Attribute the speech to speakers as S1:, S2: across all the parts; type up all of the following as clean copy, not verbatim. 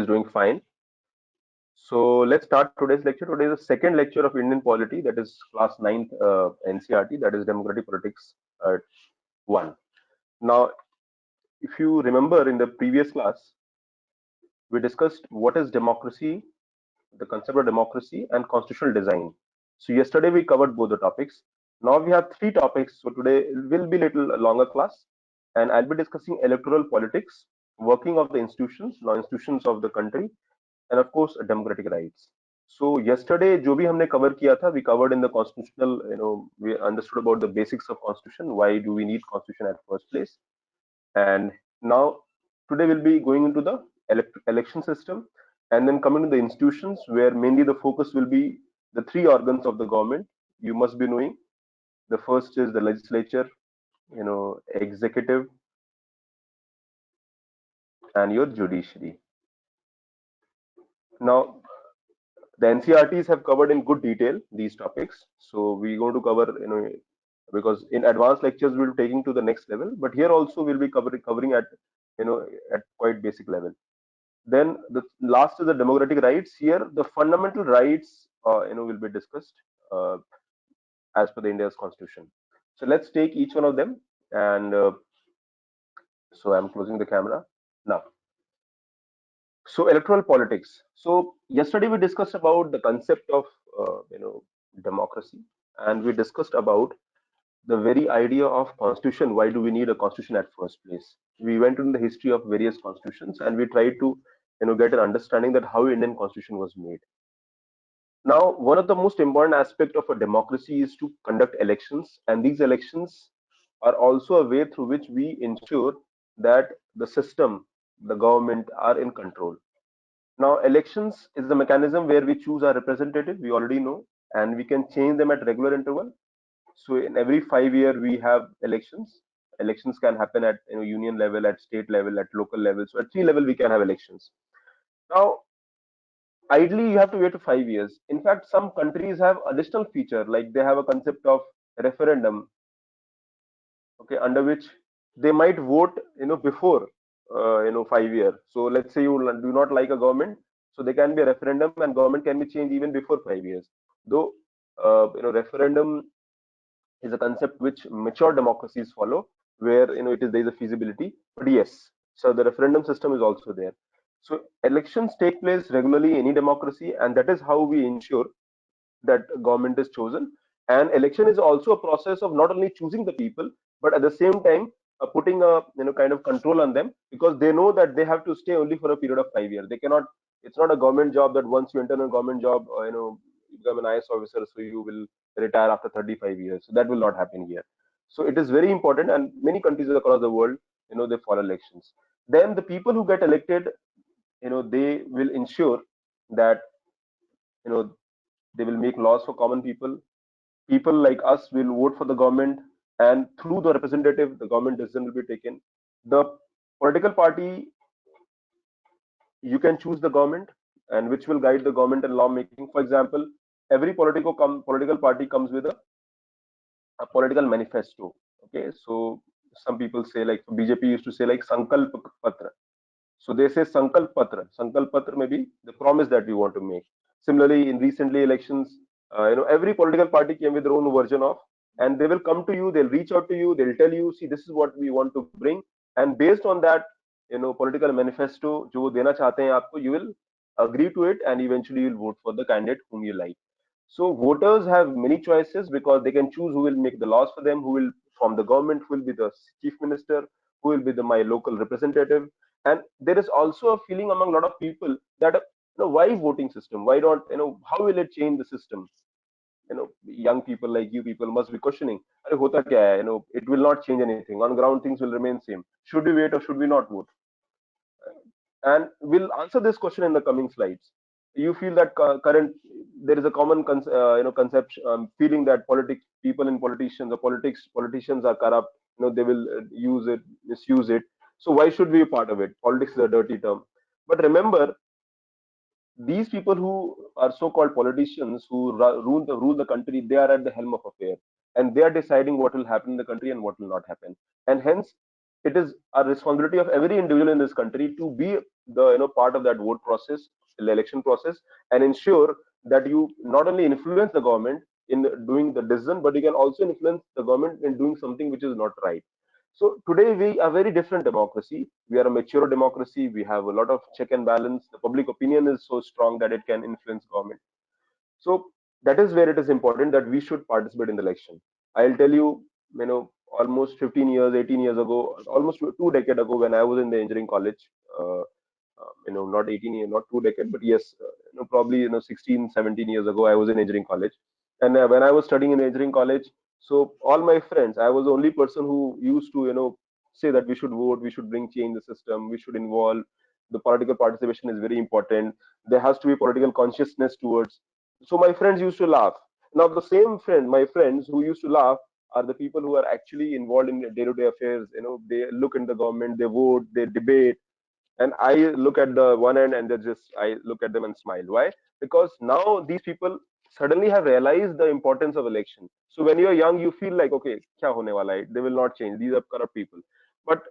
S1: is doing fine. So let's start today's lecture. Today is the second lecture of Indian polity, that is class 9th NCRT, that is Democratic Politics 1. Now, if you remember in the previous class, we discussed what is democracy, the concept of democracy, and constitutional design. So yesterday we covered both the topics. Now we have three topics. So today will be little longer class, and I'll be discussing electoral politics, working of the institutions, now institutions of the country, and of course democratic rights. So yesterday जो भी हमने cover किया था, we covered in the constitutional, we understood about the basics of constitution. Why do we need constitution at first place? And now today we'll be going into the election system, and then coming to the institutions, where mainly the focus will be the three organs of the government. You must be knowing the first is the legislature, executive, and your judiciary. Now the NCRTs have covered in good detail these topics, so we're going to cover, because in advanced lectures we'll be taking to the next level, but here also we'll be covering at, at quite basic level. Then the last is the democratic rights. Here the fundamental rights, will be discussed as per the India's constitution. So let's take each one of them, and so I'm closing the camera now. So electoral politics. So yesterday we discussed about the concept of democracy, and we discussed about the very idea of constitution. Why do we need a constitution at first place? We went into the history of various constitutions, and we tried to get an understanding that how Indian constitution was made. Now, one of the most important aspect of a democracy is to conduct elections, and these elections are also a way through which we ensure that the system, the government are in control. Now, elections is the mechanism where we choose our representative, we already know, and we can change them at regular interval. So in every 5 year we have elections. Elections can happen at union level, at state level, at local level. So at three level we can have elections. Now, ideally you have to wait for 5 years. In fact, some countries have additional feature, like they have a concept of referendum, okay, under which they might vote before 5 year. So let's say you do not like a government, so there can be a referendum and government can be changed even before 5 years. Though referendum is a concept which mature democracies follow, where there is a feasibility. But yes, so the referendum system is also there. So elections take place regularly in any democracy, and that is how we ensure that government is chosen. And election is also a process of not only choosing the people, but at the same time putting a kind of control on them, because they know that they have to stay only for a period of 5 years. They cannot. It's not a government job that once you enter a government job, you become an IS officer, so you will retire after 35 years. So that will not happen here. So it is very important, and many countries across the world, they follow elections. Then the people who get elected, they will ensure that you know they will make laws for common people. People like us will vote for the government, and through the representative, the government decision will be taken. The political party, you can choose the government, and which will guide the government and lawmaking. For example, every political party comes with a political manifesto. Okay, so some people say, like BJP used to say, like Sankalp Patra. So they say Sankalp Patra. Sankalp Patra may be the promise that we want to make. Similarly, in recently elections, every political party came with their own version of, and they will come to you, they'll reach out to you, they'll tell you, see, this is what we want to bring, and based on that, political manifesto, जो वो देना चाहते हैं आपको, you will agree to it, and eventually you'll vote for the candidate whom you like. So voters have many choices, because they can choose who will make the laws for them, who will form the government, who will be the chief minister, who will be my local representative. And there is also a feeling among a lot of people that why voting system? Why don't how will it change the system? Young people like you people must be questioning. "Arey, hota kya hai? It will not change anything. On ground, things will remain same. Should we wait or should we not vote?" And we'll answer this question in the coming slides. You feel that current there is a common concept, feeling that people in politicians or politicians are corrupt. They will use it, misuse it. So why should we be part of it? Politics is a dirty term. But remember, these people who are so-called politicians who rule the country, they are at the helm of affairs, and they are deciding what will happen in the country and what will not happen. And hence, it is a responsibility of every individual in this country to be the part of that vote process, the election process, and ensure that you not only influence the government in doing the decision, but you can also influence the government in doing something which is not right. So today we are very different democracy. We are a mature democracy. We have a lot of check and balance. The public opinion is so strong that it can influence government. So that is where it is important that we should participate in the election. I'll tell you, almost 15 years, 18 years ago, almost 2 decades ago, when I was in the engineering college, not 18 years, not 2 decades, but yes, probably 16, 17 years ago, I was in engineering college, and when I was studying in engineering college, so all my friends, I was the only person who used to say that we should vote, we should bring change in the system, we should involve. The political participation is very important. There has to be political consciousness towards. So my friends used to laugh. Now the same my friends who used to laugh are the people who are actually involved in day-to-day affairs. They look in the government, they vote, they debate, and I look at the one end and I look at them and smile. Why? Because now these people suddenly have realized the importance of election. So when you're young, you feel like, okay, kya hone wala hai? They will not change. These are corrupt people. But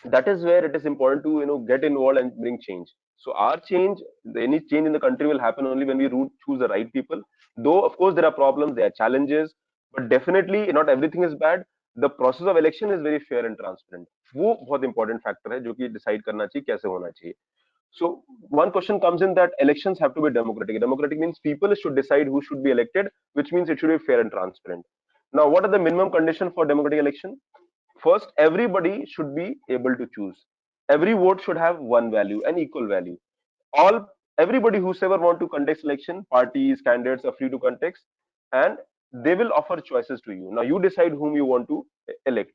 S1: that is where it is important to get involved and bring change. So our change, any change in the country will happen only when we choose the right people. Though of course there are problems, there are challenges, but definitely not everything is bad. The process of election is very fair and transparent. वो बहुत important factor है जो कि decide करना चाहिए कैसे होना चाहिए. So one question comes in that elections have to be democratic. Democratic means people should decide who should be elected, which means it should be fair and transparent. Now, what are the minimum conditions for democratic election? First, everybody should be able to choose. Every vote should have one value and equal value. All Everybody whosoever want to contest election, parties, candidates are free to contest, and they will offer choices to you. Now you decide whom you want to elect.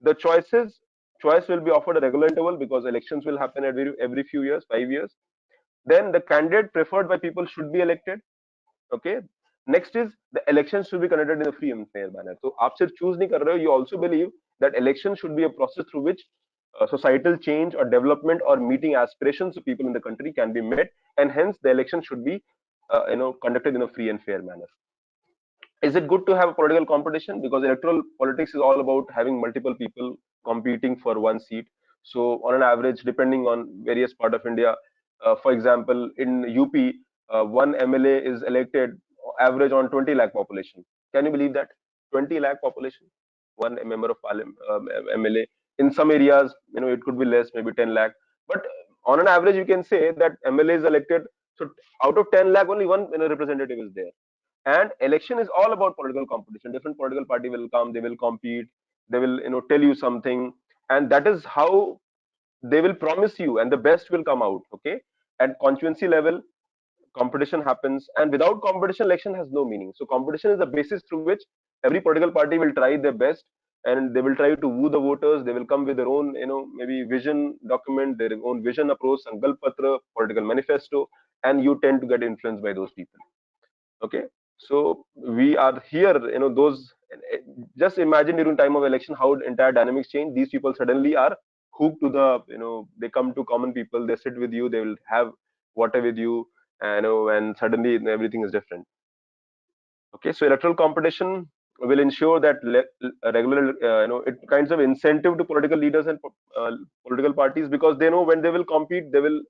S1: The choice will be offered at a regular interval because elections will happen every few years, 5 years. Then the candidate preferred by people should be elected. Okay. Next is the elections should be conducted in a free and fair manner. So आप सिर्फ choose नहीं कर रहे हो, you also believe that election should be a process through which societal change or development or meeting aspirations of people in the country can be met, and hence the election should be conducted in a free and fair manner. Is it good to have a political competition? Because electoral politics is all about having multiple people competing for one seat. So on an average, depending on various part of India, for example, in UP, one MLA is elected average on 20 lakh population. Can you believe that? 20 lakh population, one member of parliament, MLA. In some areas, it could be less, maybe 10 lakh, but on an average you can say that MLA is elected. So out of 10 lakh, only one representative is there. And election is all about political competition. Different political party will come, they will compete, they will tell you something, and that is how they will promise you, and the best will come out. Okay. At constituency level, competition happens, and without competition, election has no meaning. So competition is the basis through which every political party will try their best, and they will try to woo the voters. They will come with their own maybe vision document, their own vision approach, sankalp patra, political manifesto, and you tend to get influenced by those people. Okay. So we are here, those, just imagine during time of election how entire dynamics change. These people suddenly are hooked to the, they come to common people, they sit with you, they will have water with you, and suddenly everything is different. Okay. So electoral competition will ensure that regular, it kinds of incentive to political leaders and political parties, because they know when they will compete, they will,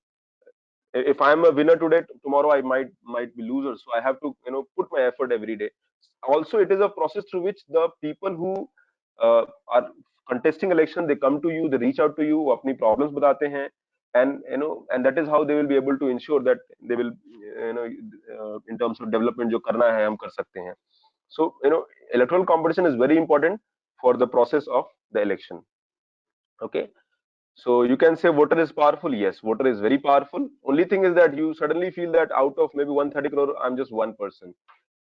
S1: if I'm a winner today, tomorrow I might be loser. So I have to put my effort every day. Also, it is a process through which the people who are contesting election, they come to you, they reach out to you, अपनी problems बताते हैं, and that is how they will be able to ensure that they will in terms of development जो करना है हम कर सकते हैं. So electoral competition is very important for the process of the election. Okay. So you can say voter is powerful. Yes, voter is very powerful. Only thing is that you suddenly feel that out of maybe 130 crore, I'm just one person.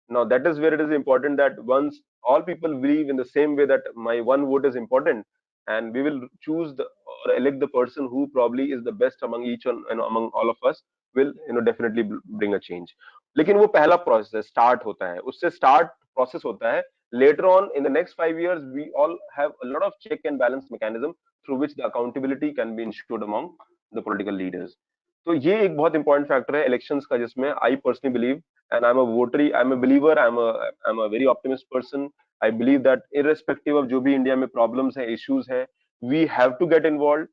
S1: Now that is where it is important that once all people believe in the same way that my one vote is important, and we will choose or elect the person who probably is the best among each and among all of us, will definitely bring a change. लेकिन वो पहला process है, start होता है, उससे start process होता है. Later on in the next 5 years, we all have a lot of check and balance mechanism through which the accountability can be ensured among the political leaders. तो ये एक बहुत इंपॉर्टेंट फैक्टर है elections का, जिसमें I personally believe, and I'm a voter, I'm a believer, I'm a very optimist person. I believe that irrespective of जो भी India में problems है, issues है, we have to get involved.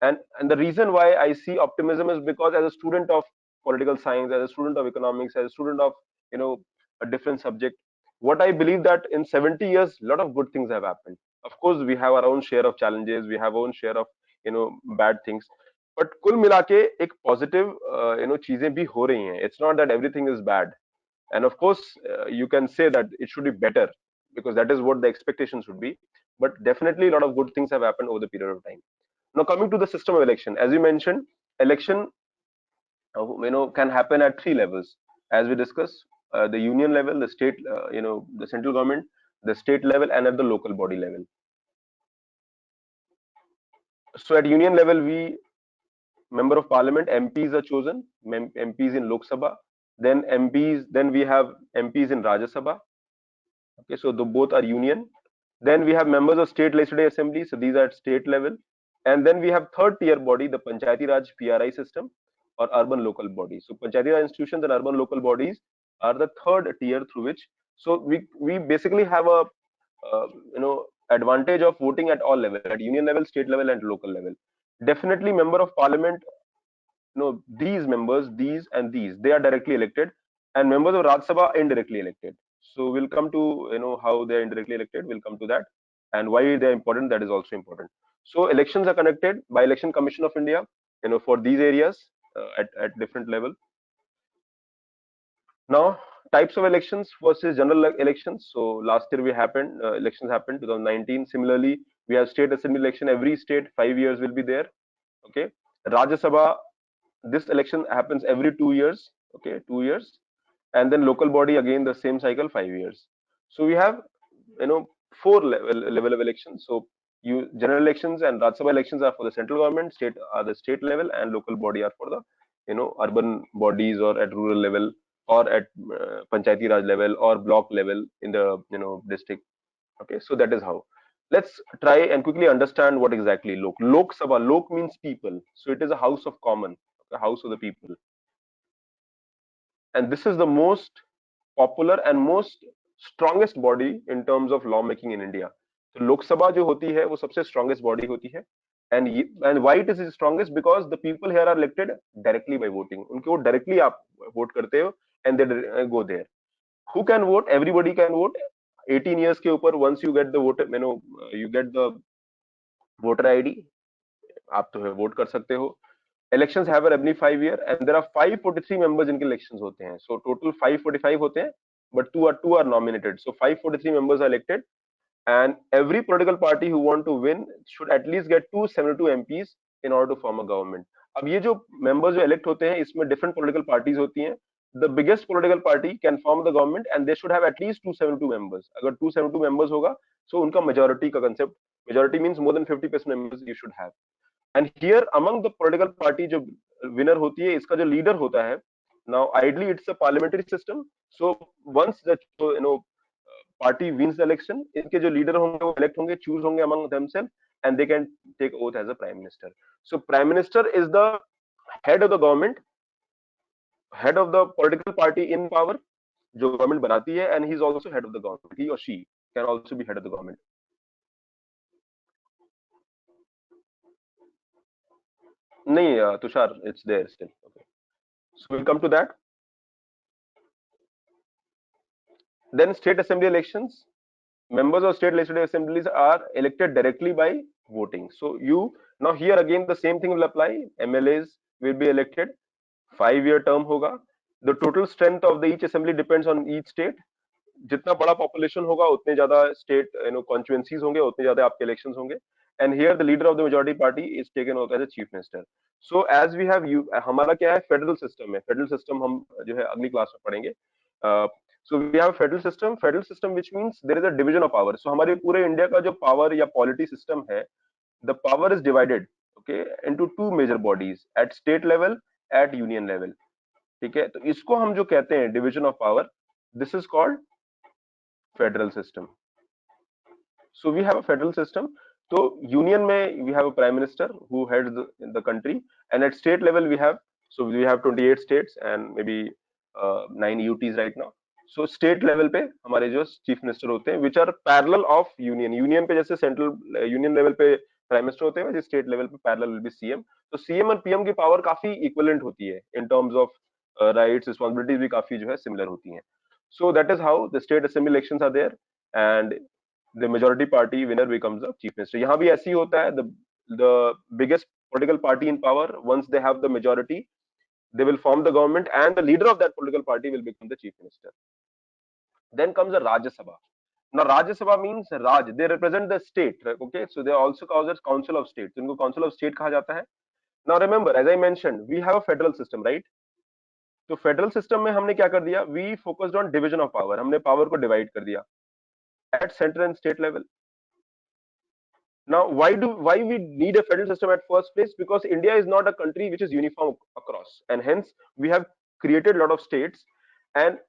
S1: And the reason why I see optimism is because as a student of political science, as a student of economics, as a student of, you know, a different subject, what I believe that in 70 years a lot of good things have happened. Of course we have our own share of challenges, we have our own share of, you know, bad things, but कुल मिला के एक positive चीजें भी हो रही हैं. It's not that everything is bad. And of course you can say that it should be better, because that is what the expectation should be, but definitely a lot of good things have happened over the period of time. Now coming to the system of election, as you mentioned, election can happen at three levels, as we discussed: the union level, the state, the central government, the state level, and at the local body level. So at union level, we member of parliament, MPs are chosen, MPs in Lok Sabha, then MPs, then we have MPs in Rajya Sabha. Okay, so the both are union. Then we have members of state legislative assembly, so these are at state level. And then we have third tier body, the Panchayati Raj PRI system, or urban local bodies. So Panchayati Raj institutions and urban local bodies are the third tier through which. So we basically have a advantage of voting at all levels, at union level, state level, and local level. Definitely, member of parliament, these members, these and these, they are directly elected, and members of Rajya Sabha indirectly elected. So we'll come to how they are indirectly elected. We'll come to that, and why they are important. That is also important. So elections are conducted by Election Commission of India, for these areas at different level. Now, types of elections versus general elections. So last year we happened elections happened 2019. Similarly, we have state assembly election. Every state 5 years will be there. Okay, Rajya Sabha, this election happens every 2 years. Okay, 2 years. And then local body, again the same cycle, 5 years. So we have four level of elections. So you general elections and Rajya Sabha elections are for the central government, state are the state level, and local body are for the urban bodies, or at rural level, or at Panchayati Raj level, or block level in the district. Okay, so that is how. Let's try and quickly understand what exactly Lok Sabha. Lok means people, so it is a house of common, a house of the people, and this is the most popular and most strongest body in terms of law making in India. तो लोकसभा जो होती है वो सबसे strongest body होती है, and why it is strongest, because the people here are elected directly by voting. उनके वो directly आप vote करते हो, and they go there. Who can vote? Everybody can vote. 18 years के ऊपर, once you get the vote, you get the voter ID, आप तो vote कर सकते हो. Elections have every 5 year, and there are 543 members इनके elections होते हैं. So total 545 होते हैं, but two are nominated. So 543 members are elected, and every political party who want to win should at least get 272 MPs in order to form a government. अब ये जो members जो elect होते हैं, इसमें different political parties होती हैं. The biggest political party can form the government, and they should have at least 272 members. अगर 272 members होगा, so उनका majority का concept, majority means more than 50% members you should have. And here among the political party जो winner होती है, इसका जो leader होता है, now ideally it's a parliamentary system. So once the party wins the election, इनके जो leader होंगे वो elect होंगे, choose होंगे among themselves, and they can take oath as a prime minister. So prime minister is the head of the government, head of the political party in power, जो government बनाती है, and he is also head of the government. He or she can also be head of the government. नहीं Tushar, it's there still. Okay. So we'll come to that. Then state assembly elections. Members of state legislative assemblies are elected directly by voting. So you, now here again the same thing will apply. MLAs will be elected. 5 year term होगा. The total strength of the each assembly depends on each state. जितना बड़ा population होगा उतने ज्यादा state constituencies होंगे, उतने ज्यादा आपके इलेक्शंस होंगे. And here the leader of the majority party is taken oath as a chief minister. So as we have you, हमारा क्या है, फेडरल सिस्टम है. फेडरल सिस्टम हम जो है अगली क्लास में पढ़ेंगे. So we have federal system which means there is a division of power. सो हमारे पूरे इंडिया का जो पावर या पॉलिटी सिस्टम है, the power is divided okay into to major bodies, at state level, at union level. ठीक है, तो इसको हम जो कहते हैं division of power, this is called federal system. So we have a federal system. So union में we have a prime minister who heads the country, and at state level we have, so we have 28 states and maybe 9 UTs right now. So state level पे हमारे जो chief minister होते हैं, which are parallel of union. Union पे जैसे central union level पे prime minister होते हैं जिस स्टेट लेवल पे पैरेलल विल बी सीएम। तो सीएम और पीएम की पावर काफी इक्विवेलेंट होती है in terms of rights, responsibilities भी काफी जो है सिमिलर होती हैं। So that is how the state assembly elections are there and the majority party winner becomes the chief minister. यहाँ भी ऐसे ही होता है, the biggest political party in power, once they have the majority, they will form the government and the leader of that political party will become the chief minister. Then comes the Rajya Sabha. Now Rajya Sabha means Raj, they represent the state, right? Okay, so they are also called as council of state, इनको council of state कहा जाता है। Now remember, as I mentioned, we have a federal system, right? तो federal system में हमने क्या कर दिया, we focused on division of power, हमने पावर को डिवाइड कर दिया at central and state level. Now, why we need a federal system at first place? Because India is not a country which is uniform across, and hence we have created a lot of states. And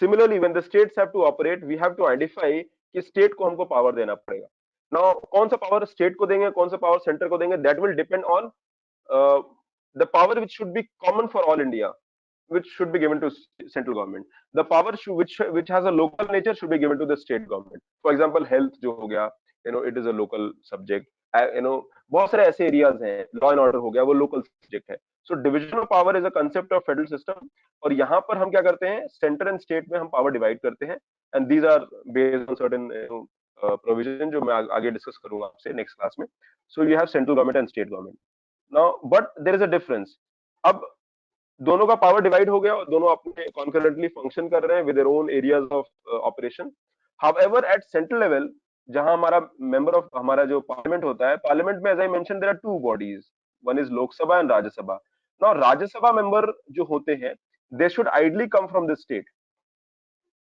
S1: similarly, when the states have to operate, we have to identify कि state को हमको power देना पड़ेगा। Now, कौन सा power state को देंगे, कौन सा power center को देंगे, that will depend on the power which should be common for all India, which should be given to central government. The power which has a local nature should be given to the state government. For example, health जो हो गया, it is a local subject. बहुत सारे ऐसे areas हैं, law and order हो गया, वो लोकल सब्जेक्ट है। So division of power is a concept of federal system. और यहाँ पर हम क्या करते हैं, सेंटर एंड स्टेट में हम पावर डिवाइड करते हैं, and these are based on certain provision जो मैं आगे डिस्कस करूंगा आपसे नेक्स्ट क्लास में। So you have central government and state government. Now but there is a difference. अब दोनों का पावर डिवाइड हो गया और दोनों अपने कॉन्करेंटली फंक्शन कर रहे हैं with their own areas of operation. However at central level, जहां हमारा मेंबर ऑफ हमारा जो पार्लियामेंट होता है, पार्लियामेंट में as I mention there are two bodies, one is Lok Sabha and Rajya Sabha. Now Rajya Sabha member जो होते हैं, they should ideally come from the state.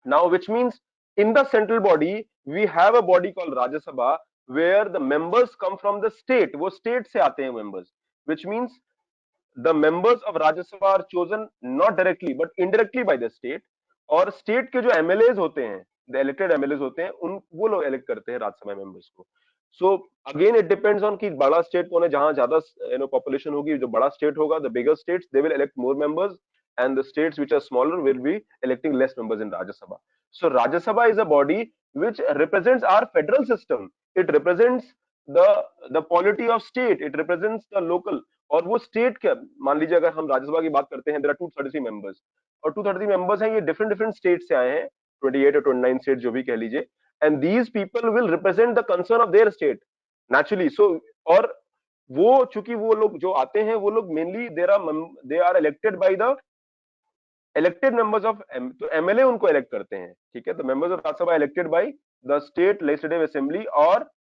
S1: Now which means in the central body we have a body called Rajya Sabha where the members come from the state, वो state से आते हैं members, which means the members of Rajya Sabha are chosen not directly but indirectly by the state। और state के जो MLAs होते हैं, the elected MLAs होते हैं, उन वो लोग इलेक्ट करते हैं राज्यसभा मेंबर्स को। So again it depends on कि बड़ा स्टेट कौन है, जहां ज्यादा पॉपुलेशन होगी, जो बड़ा स्टेट होगा, the bigger states they will elect more members and the states which are smaller will be electing less members in Rajya Sabha. So Rajya Sabha is a body which represents our federal system, it represents the polity of state, it represents the local। और वो state के, मान लीजिए अगर हम राज्यसभा की बात करते हैं, देयर आर 233 मेंबर्स, और 233 मेंबर्स हैं, ये डिफरेंट डिफरेंट स्टेट से आए हैं, 28 और 29 स्टेट जो भी कह लीजिए, and these people will represent the concern of their state naturally. So और वो चूंकि वो लोग जो आते हैं, वो लोग mainly they are elected by the elected members of, तो एमएलए उनको इलेक्ट करते हैं, ठीक है। The members of Rajya Sabha elected by the state legislative assembly और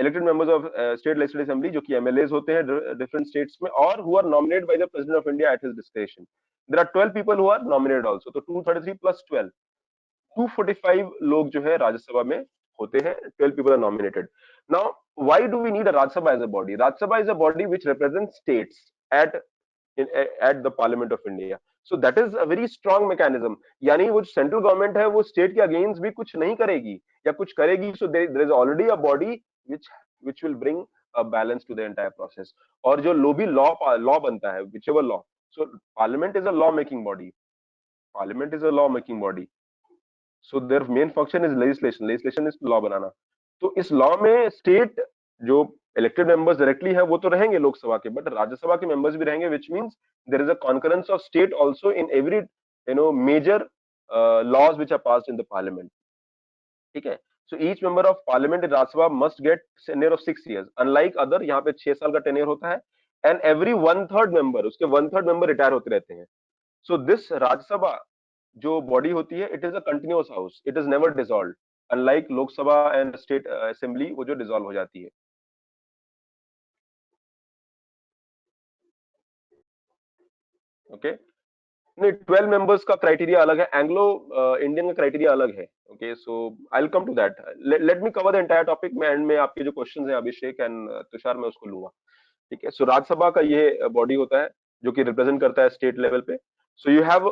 S1: elected members of state legislative assembly जो कि MLAs होते हैं different states में, और who are nominated by the president of India at his discretion। There are 12 people who are nominated also, तो 233 plus 12, 245 लोग जो है राज्यसभा में होते हैं, 12 people are nominated। Now why do we need a Rajya Sabha as a body? Rajya Sabha is a body which represents states at the Parliament of India। So that is a very strong mechanism। यानी वो central government है, वो state के against भी कुछ नहीं करेगी या कुछ करेगी, so there is already a body which will bring a balance to the entire process। और जो लो भी लॉ बनता है, whichever law, so parliament is a law making body, parliament is a law making body, so their main function is legislation is law बनाना। तो इस law में state जो elected members directly है वो तो रहेंगे लोकसभा के, बट राज्यसभा के मेंबर्स भी रहेंगे, which means there is a concurrence of state also in every major laws which are passed in the parliament, ठीक है। So each member of parliament in Rajya Sabha must get tenure of 6 years, unlike other यहाँ पे 6 साल का tenure होता है, and every 1/3 member, उसके 1/3 member retire होते रहते हैं। So this Rajya Sabha जो बॉडी होती है, it is a continuous house, it is never dissolved, unlike Lok Sabha and state assembly वो जो dissolve हो जाती है। Okay, नहीं 12 मेंबर्स का क्राइटेरिया अलग है, एंग्लो इंडियन का क्राइटेरिया अलग है। Okay, so I will come to that, let me cover the entire topic. मैं एंड में आपके जो क्वेश्चंस हैं अभिषेक एंड तुषार, मैं उसको लूंगा, ठीक है। सो राज्यसभा का ये बॉडी होता है जो कि रिप्रेजेंट करता है स्टेट लेवल पे। So you have,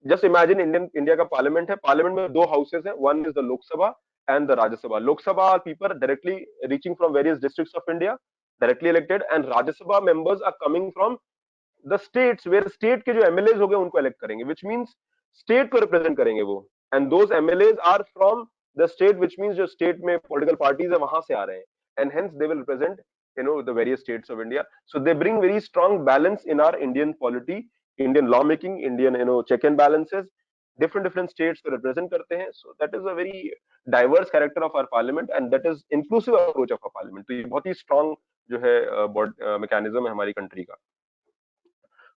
S1: just imagine India का पार्लियामेंट है, पार्लियामेंट में दो हाउसेस हैं, one is the Lok Sabha and the Rajya Sabha. Lok Sabha are people directly reaching from various districts of India, directly elected, and Rajya Sabha members are coming from the states where state के जो MLA हो गए उनको इलेक्ट करेंगे, विच मींस स्टेट को represent करेंगे वो, and those MLA are from the state, which means जो स्टेट में पॉलिटिकल पार्टीज है वहां से आ रहे हैं, and hence they will represent the various states of India. So they bring very strong balance in our Indian polity, Indian lawmaking, Indian check and balances. Different states को represent करते हैं. So that is a very diverse character of our parliament, and that is inclusive approach of our parliament. तो ये बहुत ही strong जो है mechanism है हमारी country का.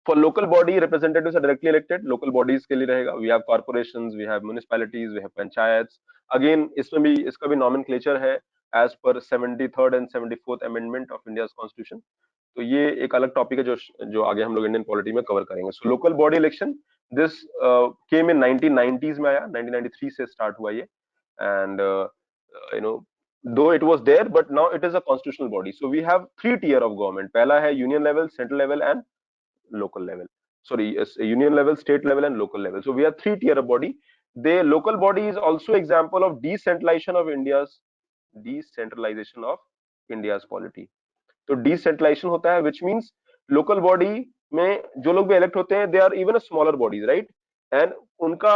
S1: For local body, representatives are directly elected. Local bodies के लिए रहेगा. We have corporations, we have municipalities, we have panchayats. Again, इसमें भी इसका भी nomenclature है as per 73rd and 74th amendment of India's constitution. तो ये एक अलग टॉपिक है जो आगे हम लोग इंडियन पॉलिटी में कवर करेंगे. So local body election, this came in 1990s में आया, 1993 से स्टार्ट हुआ ये. And though it was there, but now it is a constitutional body. So we have 3 tier of government. पहला है union level, central level and local level. Sorry, yes, union level, state level and local level. So we have 3 tier of body. The local body is also example of decentralization of India's polity. तो decentralisation होता है, which means local body में जो लोग भी elect होते हैं, they are even a smaller bodies, right. And उनका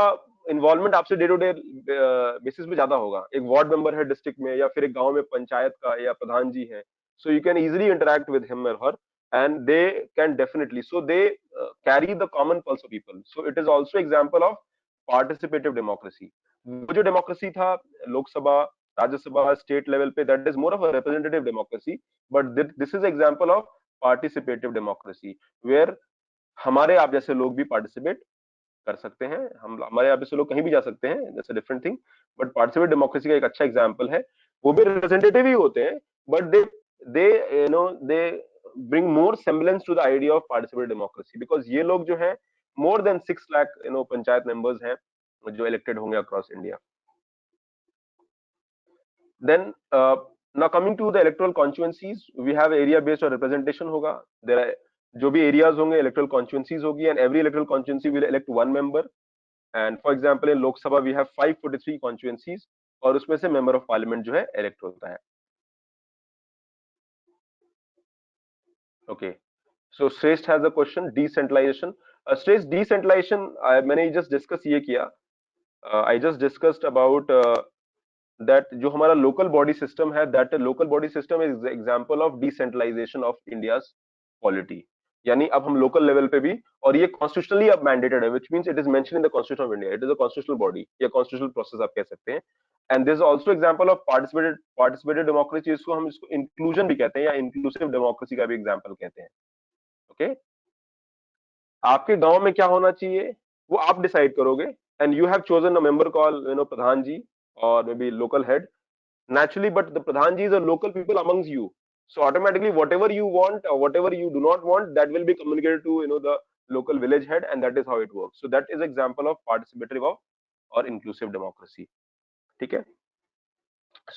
S1: इन्वॉल्वमेंट आपसे डे टू डे बेसिस पे ज्यादा होगा. एक वार्ड मेंबर है डिस्ट्रिक्ट में, या फिर एक गांव में पंचायत का या प्रधान जी है, so you can easily interact with him और her, and they can definitely, so they carry the common pulse of people. So it is also example of participative democracy. वो जो डेमोक्रेसी था लोकसभा, राज्यसभा, स्टेट लेवल पे, that is more of a representative democracy. But this is example of participative democracy, where हमारे आप जैसे लोग भी participate कर सकते हैं. हमारे आप जैसे लोग कहीं भी जा सकते हैं, that's a different thing. But participative democracy का एक अच्छा एग्जांपल है. वो भी रिप्रेजेंटेटिव ही होते हैं, but they bring more semblance to the idea of participative democracy, because ये लोग जो है more than 6 lakh panchayat members हैं जो इलेक्टेड होंगे across India. Then now coming to the electoral constituencies, we have area based representation होगा. There are जो भी areas होंगे electoral constituencies होगी, and every electoral constituency will elect one member. And for example in Lok Sabha we have 543 constituencies, और उसमें से member of parliament जो है elect होता है. Okay, so Shrestha has a question, decentralization. Shrestha, decentralization मैंने just discuss ये किया. I just discussed about that जो हमारा लोकल बॉडी सिस्टम है, that local body system is example of decentralisation of India's polity. यानी अब हम लोकल लेवल पे भी, और ये कॉन्स्टिट्यूशनली अब मैंडेटेड है, which means it is mention in the constitution of India. It is a constitutional body या कॉन्स्टिट्यूशनल प्रोसेस आप कह सकते हैं. And this is also example of participated democracy, जिसको हम इसको इंक्लूजन भी कहते हैं, या इंक्लूसिव डेमोक्रेसी का भी एग्जांपल कहते हैं. ओके, आपके गांव में क्या होना चाहिए वो आप डिसाइड करोगे, and you have chosen a member call pradhan ji or maybe local head, naturally, but the pradhanji is a local people amongst you, so automatically whatever you want or whatever you do not want, that will be communicated to the local village head, and that is how it works. So that is example of participatory of or inclusive democracy. ठीक है.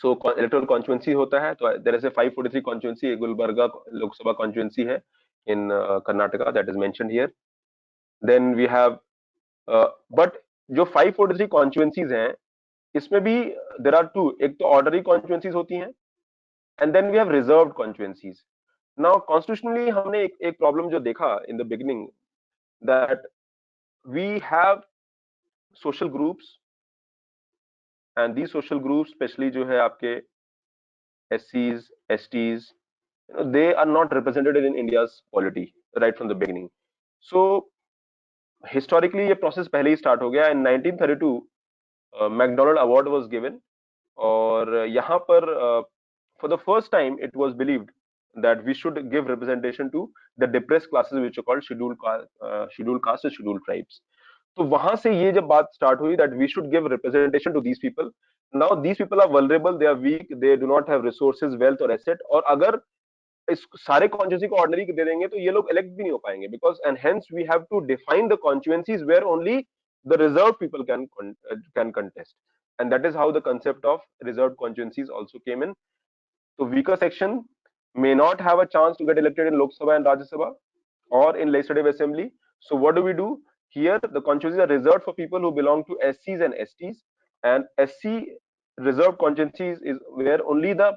S1: So electoral constituency होता है, तो there is a 543 constituency, Gulbarga Lok Sabha constituency है in Karnataka, that is mentioned here. Then we have but जो 543 constituencies हैं, इसमें भी देयर आर टू. एक तो ऑर्डनरी कॉन्स्टिट्यूएंसीज होती हैं, and then we have reserved constituencies. Now constitutionally हमने एक प्रॉब्लम जो देखा in the beginning, that we have social groups, and the social groups specially जो है आपके एससीज, STs, they are not represented in India's polity right from the beginning. So historically ये process पहले ही स्टार्ट हो गया. In 1932 MacDonald award was given, और यहाँ पर for the first time it was believed that we should give representation to the depressed classes which are called scheduled caste and scheduled tribes. तो वहां से ये जब बात स्टार्ट हुई that we should give representation to these people. Now these people are vulnerable, they are weak, they do not have resources, wealth or asset, और अगर इस सारे कॉन्स्टिट्यूंसी को ऑर्डिनरी दे देंगे तो ये लोग इलेक्ट भी नहीं हो पाएंगे, because and hence we have to define the constituencies where only the reserve people can contest, and that is how the concept of reserved constituencies also came in. So weaker section may not have a chance to get elected in Lok Sabha and Rajya Sabha or in Legislative Assembly. So what do? Here the constituencies are reserved for people who belong to SCs and STs, and SC reserved constituencies is where only the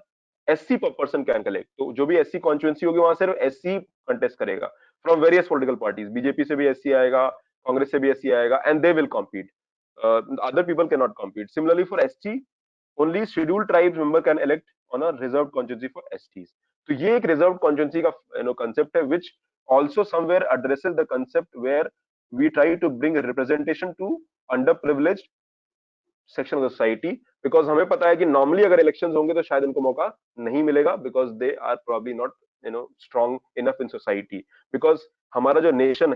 S1: SC person can collect. तो जो भी SC constituency होगी वहां सिर्फ SC contest करेगा from various political parties. BJP से भी SC आएगा, कांग्रेस से भी SC आएगा, and they will compete. Other people cannot compete. Similarly for ST, only scheduled tribes member can elect on a reserved constituency for STs. तो ये एक रिजर्व कॉन्स्टिट्यूंसी का कंसेप्ट है, which also somewhere addresses the concept where we try to bring representation to under privileged section of society. Because हमें पता है कि normally अगर इलेक्शंस होंगे तो शायद इनको मौका नहीं मिलेगा, because they are probably not strong enough in society. Because हमारा जो नेशन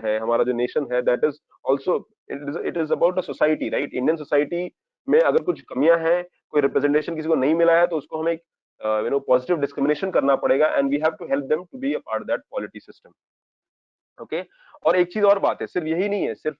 S1: है that is also, it is about a society, right. Indian society में अगर कुछ कमियां हैं, कोई रिप्रेजेंटेशन किसी को नहीं मिला है, तो उसको हमें पॉजिटिव डिस्क्रिमिनेशन करना पड़ेगा, and we have to help them to be a part that polity system. Okay. और एक चीज और बात है, सिर्फ यही नहीं है, सिर्फ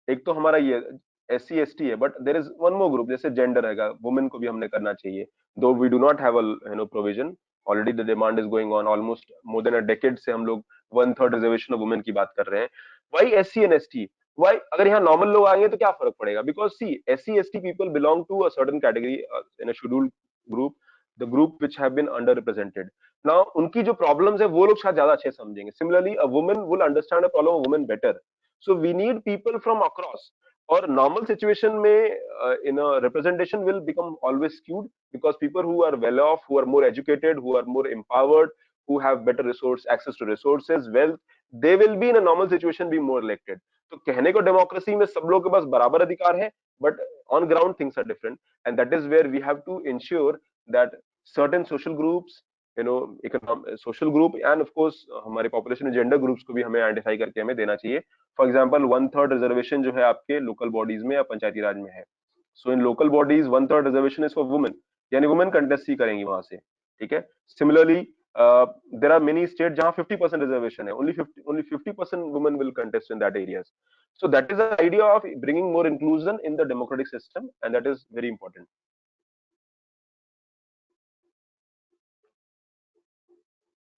S1: एक तो हमारा ये SC ST है, but there is one more group, जैसे जेंडर है, वुमेन को भी हमने करना चाहिए। Though we do not have provision, already the demand is going on almost more than a decade से हम लोग 1/3 रिजर्वेशन ऑफ वुमेन की बात कर रहे हैं। Why SC and ST? Why? अगर यहाँ नॉर्मल लोग आएंगे तो क्या फर्क पड़ेगा? Because see SC ST people belong to a certain category in a scheduled group, the group which have been under represented. Now उनकी जो प्रॉब्लम्स है वो लोग शायद ज्यादा अच्छे समझेंगे। Similarly a woman will understand a problem of woman better. So we need people from across. और नॉर्मल सिचुएशन में in representation will become always skewed, because people who are well off, who are more educated, who are more empowered, who have better resource access to resources, wealth, they will be in a normal situation be more elected. तो कहने को democracy में सब लोगों के पास बराबर अधिकार है, but on ground things are different, and that is where we have to ensure that certain social groups, economic social group, and of course हमारे population जेंडर ग्रुप्स को भी हमें आइडेंटिफाई करके हमें देना चाहिए। फॉर एग्जाम्पल 1/3 रिजर्वेशन जो है आपके लोकल बॉडीज में या पंचायती राज में है, so in local bodies 1/3 reservation is for women, यानी वुमेन कंटेस्ट ही करेंगी वहां से, ठीक है। Similarly there are many state जहां 50% रिजर्वेशन है, only 50% women will contest in that areas. So that is the idea of bringing more inclusion in the democratic system, and that is very important.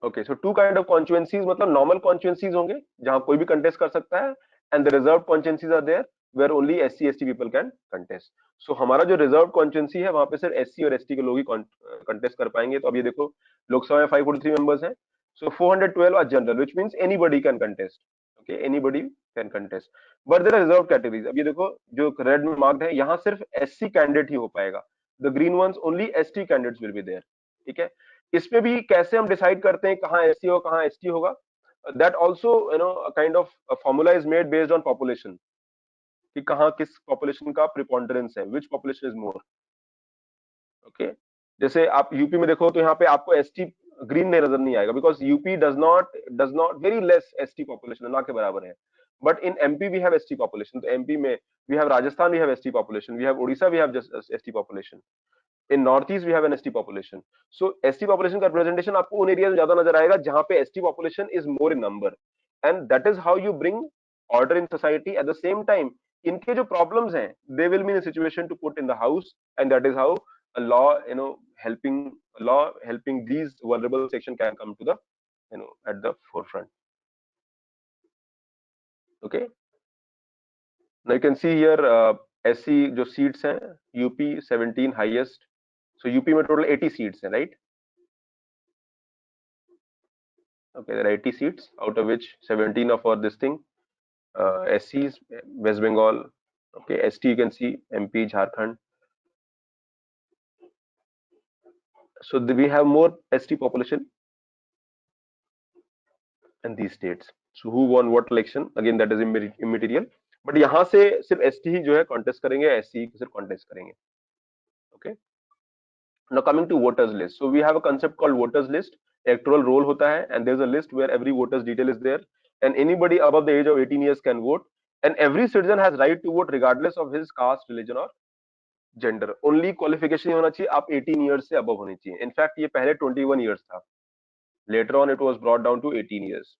S1: Okay, so two kind of constituencies, मतलब normal constituencies होंगे जहां कोई भी contest कर सकता है, and the reserve constituencies are there where only SC ST people can contest. So हमारा जो रिजर्व कॉन्स्टिट्यूएंसी है वहां पे सिर्फ SC और ST के लोग ही कंटेस्ट कर पाएंगे। तो अब ये देखो, लोकसभा में 543 मेंबर्स हैं, so 412 are general, which means anybody can contest. Okay, anybody can contest, but there are reserve categories. अब ये देखो, जो रेड में मार्क्ड है, यहाँ सिर्फ SC कैंडिडेट ही हो पाएगा, the green ones only ST candidates will be there, ठीक है। इसमें भी कैसे हम डिसाइड करते हैं कहाँ SC होगा कहाँ ST होगा? That also kind of formula is made based on population, कि कहाँ किस पॉपुलेशन का प्रिपोंडरेंस है, विच पॉपुलेशन इज मोर। ओके, जैसे आप यूपी में देखो तो यहाँ पे आपको ST ग्रीन नजर नहीं आएगा, because UP does not very less ST population, ना के बराबर है। But in MP we have ST population, तो MP में we have Rajasthan, we have ST population, we have Orissa, we have ST population, in north east we have an ST population. So ST population का representation आपको उन area में ज्यादा नजर आएगा जहां पे ST population is more in number, and that is how you bring order in society. At the same time इनके जो प्रॉब्लम्स हैं, they will be in situation to put in the house, and that is how a law helping helping these vulnerable section can come to the at the forefront. Okay, now you can see here SC जो seats हैं, UP 17 highest, so UP में total 80 seats हैं, right? Okay, there are 80 seats, out of which 17 are for this thing, SCs, West Bengal. Okay, ST you can see MP, Jharkhand. So we have more ST population in these states. So who won what election? Again, that is immaterial. But यहाँ से सिर्फ ST ही जो है contest करेंगे, SC सिर्फ contest करेंगे. Okay. Now coming to voters list. So we have a concept called voters list. Electoral roll होता है, and there's a list where every voter's detail is there, and anybody above the age of 18 years can vote, and every citizen has right to vote regardless of his caste, religion or gender. Only qualification होना चाहिए आप 18 years से above होनी चाहिए। In fact ये पहले 21 years था, later on it was brought down to 18 years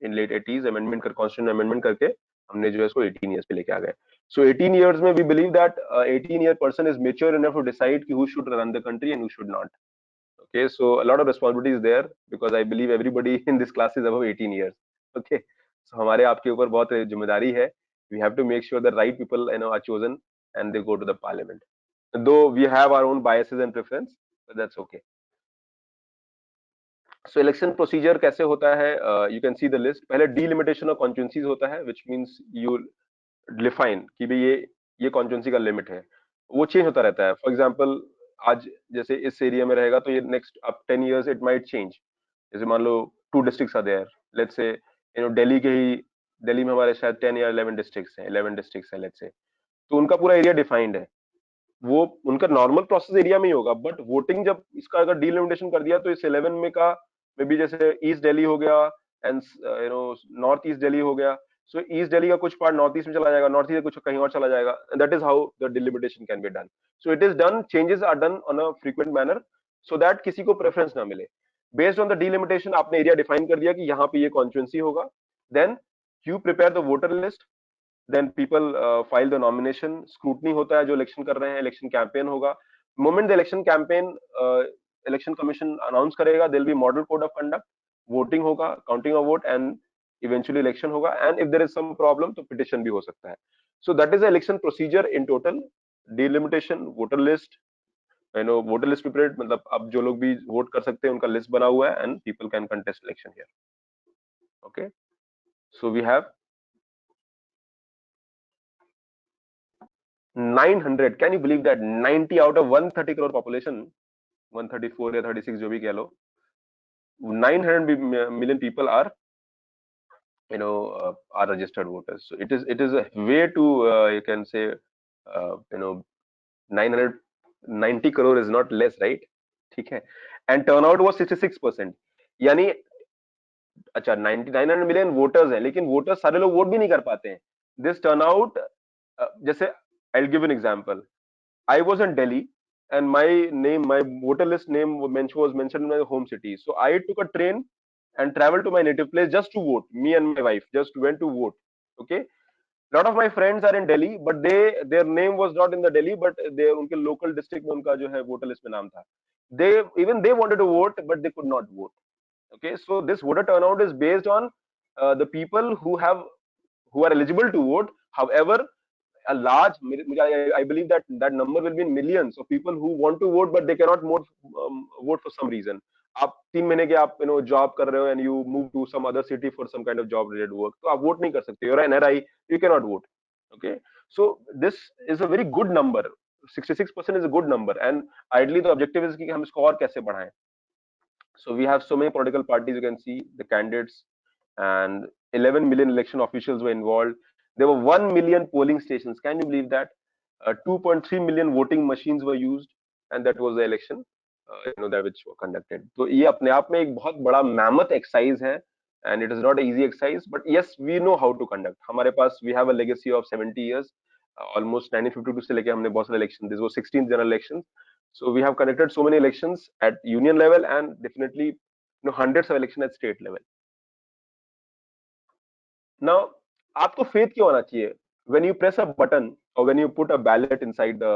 S1: in late 80s, amendment कर कॉन्स्टिट्यूशन अमेंडमेंट करके हमने जो है इसको 18 ईयर्स पे लेके आ गए। सो 18 ईयर्स में we believe that 18 year person is mature enough to decide कि who should run the country and who should not. Okay, so a lot of responsibility is there, because I believe everybody in this class is above 18 years. Okay, so हमारे आपके ऊपर बहुत जिम्मेदारी है। We have to make sure the right people are chosen and they go to the parliament, though we have our own biases and preference, but that's okay. So election procedure कैसे होता है? You can see the list. पहले delimitation of constituencies होता है, which means you define कि भाई ये constituency का limit है, वो change होता रहता है। For example, आज जैसे इस एरिया में रहेगा तो ये next up 10 years it might change. जैसे मान लो 2 districts are there, let's say Delhi के ही, दिल्ली में हमारे शायद 10 या 11 डिस्ट्रिक्ट्स हैं, 11 डिस्ट्रिक्ट्स हैं लेट्स से, तो उनका पूरा एरिया डिफाइंड है, वो उनका नॉर्मल प्रोसेस एरिया में ही होगा, बट वोटिंग जब इसका अगर डीलिमिटेशन कर दिया तो इस 11 में का मे बी जैसे ईस्ट दिल्ली हो गया एंड नॉर्थ ईस्ट दिल्ली हो गया, सो ईस्ट दिल्ली का कुछ पार्ट नॉर्थ ईस्ट में चला जाएगा, नॉर्थ ईस्ट कुछ कहीं और चला जाएगा, that is how the delimitation can be done. So it is done, changes are done on a frequent manner so that किसी को प्रेफरेंस ना मिले। बेस्ड ऑन द डिलिमिटेशन आपने एरिया डिफाइन कर दिया कि यहाँ पे ये कॉन्स्टिट्यूंसी होगा, then you prepare the voter list, then people file the nomination, scrutiny होता है जो इलेक्शन कर रहे हैं, इलेक्शन कैंपेन होगा, moment the election campaign election commission announce करेगा, there will be model code of conduct, voting होगा, counting of vote and eventually election होगा, and if there is some problem तो पिटिशन भी हो सकता है। So that is the election procedure in total, delimitation, voter list, voter list prepared, मतलब अब जो लोग भी वोट कर सकते हैं उनका लिस्ट बना हुआ है and people can contest election here. Okay, so we have 900, can you believe that 90 out of 130 crore population, 134 या 36 जो भी कह लो, 900 million people are are registered voters. So it is a way to you can say 990 crore is not less, right? ठीक है, and turnout was 66%, यानी अच्छा 900 million voters हैं, लेकिन वोटर्स सारे लोग वोट भी नहीं कर पाते हैं। दिस टर्नआउट, जैसे I will give an example, I was in Delhi and my voter list name was mentioned in my home city. So I took a train and traveled to my native place just to vote. Me and my wife just went to vote. Okay. A lot of my friends are in Delhi, but their name was not in the Delhi, but they उनके local district में उनका जो है voter list में नाम था. They wanted to vote, but they could not vote. Okay. So this voter turnout is based on the people who are eligible to vote. However, a large, I believe that number will be in millions of people who want to vote but they cannot vote for some reason. आप 3 महीने के आप job कर रहे हो and you move to some other city for some kind of job related work, तो आप vote नहीं कर सकते, you're an NRI, you cannot vote. Okay, so this is a very good number, 66% is a good number, and ideally the objective is कि हम इसको और कैसे बढ़ाएं. So we have so many political parties, you can see the candidates, and 11 million election officials were involved. There were 1 million polling stations. Can you believe that? 2.3 million voting machines were used, and that was the election, that which were conducted. तो ये अपने आप में एक बहुत बड़ा mammoth exercise है, and it is not an easy exercise. But yes, we know how to conduct. हमारे पास we have a legacy of 70 years, almost 1952 से लेके हमने बहुत सारे election. This was 16th general elections. So we have conducted so many elections at union level and definitely hundreds of elections at state level. Now, आपको faith क्यों आना चाहिए? When you press a button or when you put a ballot inside the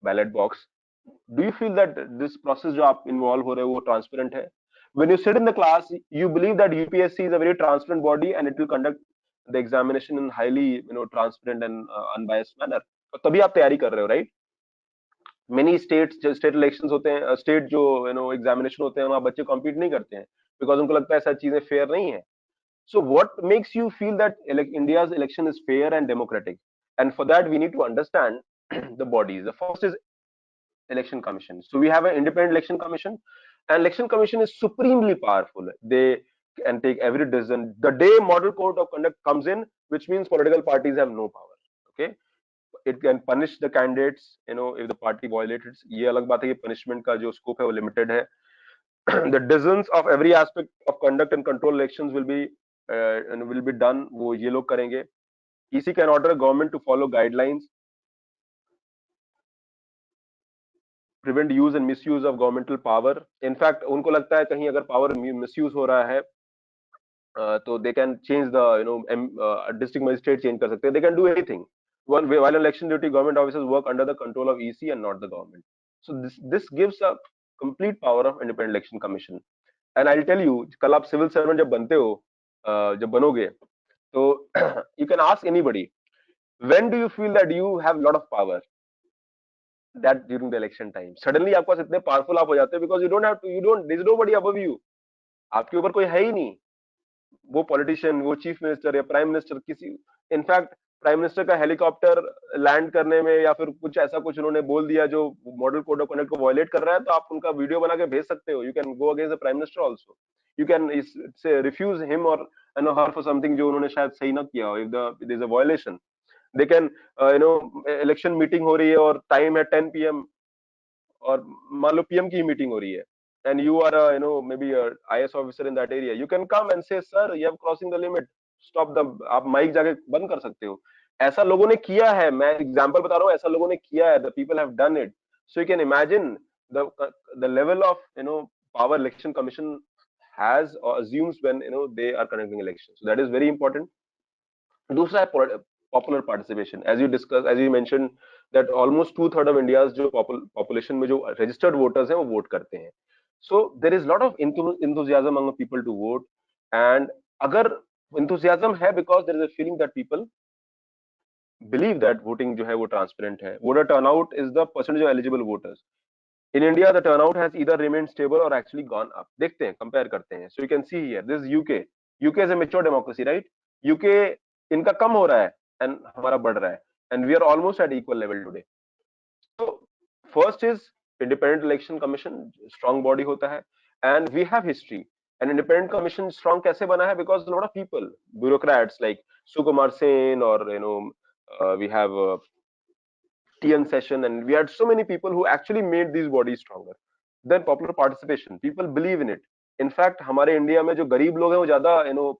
S1: ballot box, do you feel that this process जो आप involve हो रहे हो वो transparent है? When you sit in the class, you believe that UPSC is a very transparent body and it will conduct the examination in highly transparent and unbiased manner. और तभी आप तैयारी कर रहे हो, right? मेनी स्टेट इलेक्शंस होते हैं, state जो एग्जामिनेशन होते हैं वहां बच्चे कॉम्पीट नहीं करते हैं बिकॉज उनको लगता है ऐसा चीजें फेयर नहीं है. So what makes you feel that India's election is fair and democratic? And for that we need to understand the bodies. The first is election commission. So we have an independent election commission, and election commission is supremely powerful. They can take every decision the day model code of conduct comes in, which means political parties have no power. Okay, it can punish the candidates if the party violated. ये अलग बात है कि punishment का जो scope है वो limited है. The decisions of every aspect of conduct and control elections will be done, वो ये लोग करेंगे. EC can order government to follow guidelines, prevent use and misuse of governmental power. In fact, उनको लगता है कहीं अगर power misuse हो रहा है तो they can change the district magistrate change कर सकते हैं. They can do anything. While election duty, government officers work under the control of EC and not the government. So this gives a complete power of independent election commission. And I'll tell you, कल आप civil servant जब बनते हो, जब बनोगे, तो you can ask anybody, when do you feel that you have a lot of power? That during the election time. Suddenly आपके पास इतने powerful आप हो जाते हो because there is nobody above you. आपके ऊपर कोई है ही नहीं. वो पॉलिटिशियन, वो चीफ मिनिस्टर या प्राइम मिनिस्टर, किसी इनफैक्ट प्राइम मिनिस्टर का हेलीकॉप्टर लैंड करने में या फिर कुछ ऐसा कुछ उन्होंने बोल दिया जो मॉडल कोड ऑफ कंडक्ट को वायलेट कर रहा है, तो आप उनका वीडियो बना के भेज सकते हो. You can go against the prime minister also. you can say refuse him or her for something जो उन्होंने शायद सही ना किया हो. If there is a violation, they can election meeting हो रही है और time है 10 p.m. और मान लो पीएम की मीटिंग हो रही है, and you are a maybe a IS officer in that area, you can come and say sir you have crossing the limit, stop the, आप माइक जाके बंद कर सकते हो. ऐसा लोगों ने किया है, मैं एग्जांपल बता रहा हूँ, ऐसा लोगों ने किया है, the people have done it. So you can imagine the the level of power election commission has or assumes when they are conducting elections. So that is very important. दूसरा है popular participation. As you discuss, as you mention that almost 2/3 of India's जो population में जो registered voters हैं वो vote करते हैं. So there is lot of enthusiasm among people to vote. And अगर enthusiasm है because there is a feeling that people believe that voting जो है वो ट्रांसपेरेंट है. Voter turnout is the percentage of eligible voters. In India the turnout has either remain stable और actually gone up. देखते हैं, compare करते हैं. सो you can see here this UK. UK is a mature democracy, right? UK इनका कम हो रहा है and हमारा बढ़ रहा है, and we are almost at equal level today. तो first is independent election commission, strong body होता है, and we have history. And independent commission strong कैसे बना है? Because lot of people, bureaucrats like Sukumar Sen और we have TN session, and we had so many people who actually made these bodies stronger. Then popular participation, people believe in it. In fact, हमारे India में जो गरीब लोग हैं वो ज्यादा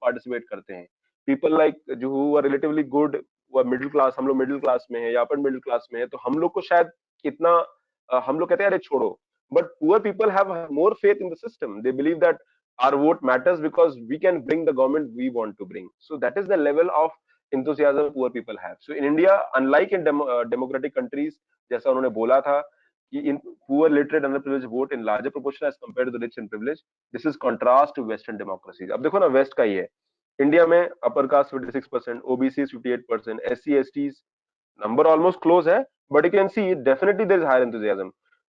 S1: participate करते हैं. People like जो who are relatively good, वो मिडिल क्लास, हम लोग मिडिल क्लास में है या अपर मिडिल क्लास में है, तो हम लोग को शायद इतना हम लोग कहते हैं अरे छोड़ो. But poor people have more faith in the system. They believe that our vote matters because we can bring the government we want to bring. So that is the level of enthusiasm poor people have. So in India, unlike in democratic countries, जैसा उन्होंने बोला था कि in poor, literate, underprivileged vote in larger proportion as compared to the rich and privileged. This is contrast to Western democracies. अब देखो ना, waste का ही है. इंडिया में upper caste 56%, OBC 58%, SC STs number almost close है, but you can see definitely there is higher enthusiasm.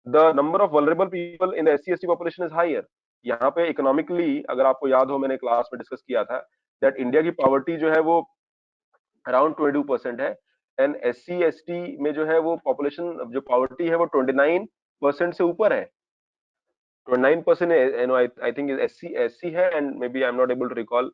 S1: The number of vulnerable people in the SC ST population is higher. यहाँ पे economically अगर आपको याद हो, मैंने class में discuss किया था दैट इंडिया की पॉवर्टी जो है वो अराउंड 22% है, एंड SC ST में जो है वो पॉपुलेशन जो पॉवर्टी है वो 29% से ऊपर है. 29% आई थिंक SC है, and maybe I am not able to recall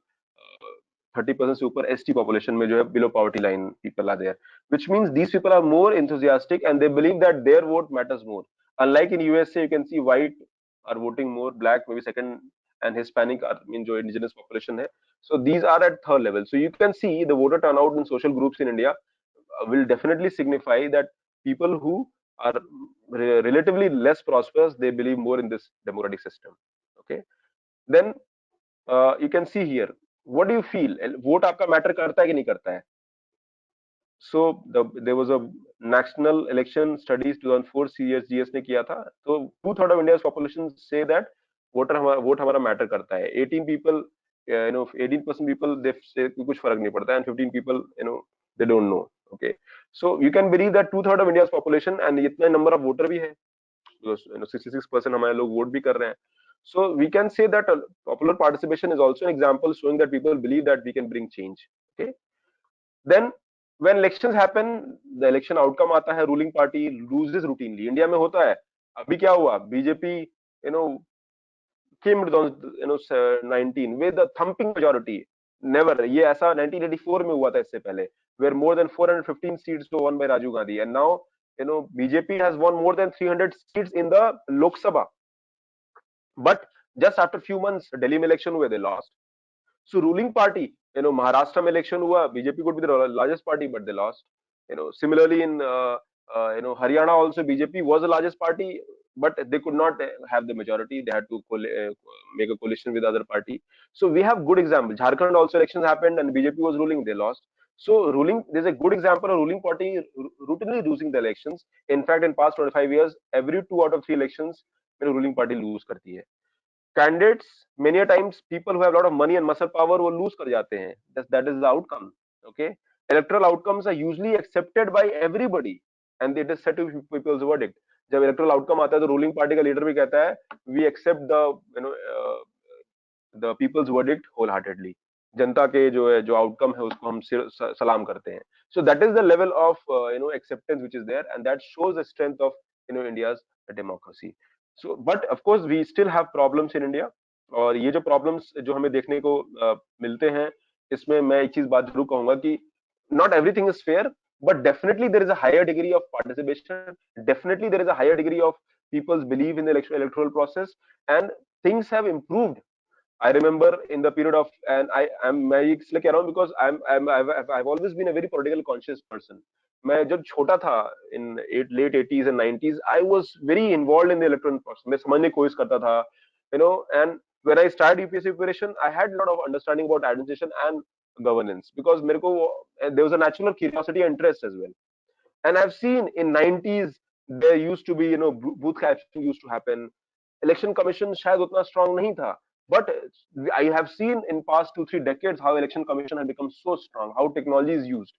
S1: 30% से ऊपर ST पॉपुलेशन में जो है below poverty line people are there, which means these people are more enthusiastic and they believe that their vote matters more. Unlike in USA, you can see white are voting more, black maybe second, and Hispanic are in जो indigenous population है. So these are at third level. So you can see the voter turnout in social groups in India will definitely signify that people who are relatively less prosperous, they believe more in this democratic system. Okay, then you can see here, what do you feel? Vote आपका matter करता है कि नहीं करता है? So there was a national election studies 2004 CSGS ने किया था. तो 2/3 of India's population say that vote हमारा मैटर करता है. 18% people they say कुछ फर्क नहीं पड़ता, and 15 people they don't know. Okay, so you can believe that 2/3 of India's population, and इतना number of voter भी है, 66% हमारे लोग वोट भी कर रहे हैं. So we can say that popular participation is also an example showing that people believe that we can bring change. Okay, then when elections happen, the election outcome आता है, ruling party loses routinely. India में होता है. अभी क्या हुआ? BJP came to 19 with a thumping majority. Never, ये ऐसा 1984 में हुआ था, इससे पहले, where more than 415 seats were won by Rajiv Gandhi, and now BJP has won more than 300 seats in the Lok Sabha. But just after few months, Delhi में election हुए, they lost. So ruling party, Maharashtra में election हुआ, BJP could be the largest party, but they lost. Similarly in Haryana also, BJP was the largest party, but they could not have the majority. They had to make a coalition with other party. So we have good example. Jharkhand also elections happened and BJP was ruling, they lost. So there's a good example of ruling party routinely losing the elections. In fact, in past 25 years, every 2 out of 3 elections, ruling party lose करती है. Candidates, many a times people who have a lot of money and muscle power वो lose कर जाते हैं. That is the outcome. Okay, electoral outcomes are usually accepted by everybody, and it is set to people's verdict. जब electoral outcome आता है तो ruling party का leader भी कहता है we accept the people's verdict wholeheartedly. जनता के जो outcome है उसको हम सलाम करते हैं. So that is the level of acceptance which is there, and that shows the strength of India's democracy. So, but of course we still have problems in India. और ये जो प्रॉब्लम्स जो हमें देखने को मिलते हैं, इसमें मैं एक चीज बात जरूर कहूंगा कि not everything is fair, but definitely there is a higher degree of participation, definitely there is a higher degree of people's believe in the electoral process, and things have improved. I remember in the period of, and मैं ये इसलिए कह रहा हूँ because I've always been a very political conscious person. मैं जब छोटा था in late 80s and 90s, I was very involved in the electoral process. मैं समझने की कोशिश करता था, and when I started UPSC preparation, I had a lot of understanding about administration and governance because मेरे को there was a natural curiosity and interest as well. And I've seen in 90s there used to be, booth capturing used to happen. Election commission शायद उतना strong नहीं था, but I have seen in past 2-3 decades how election commission has become so strong, how technology is used.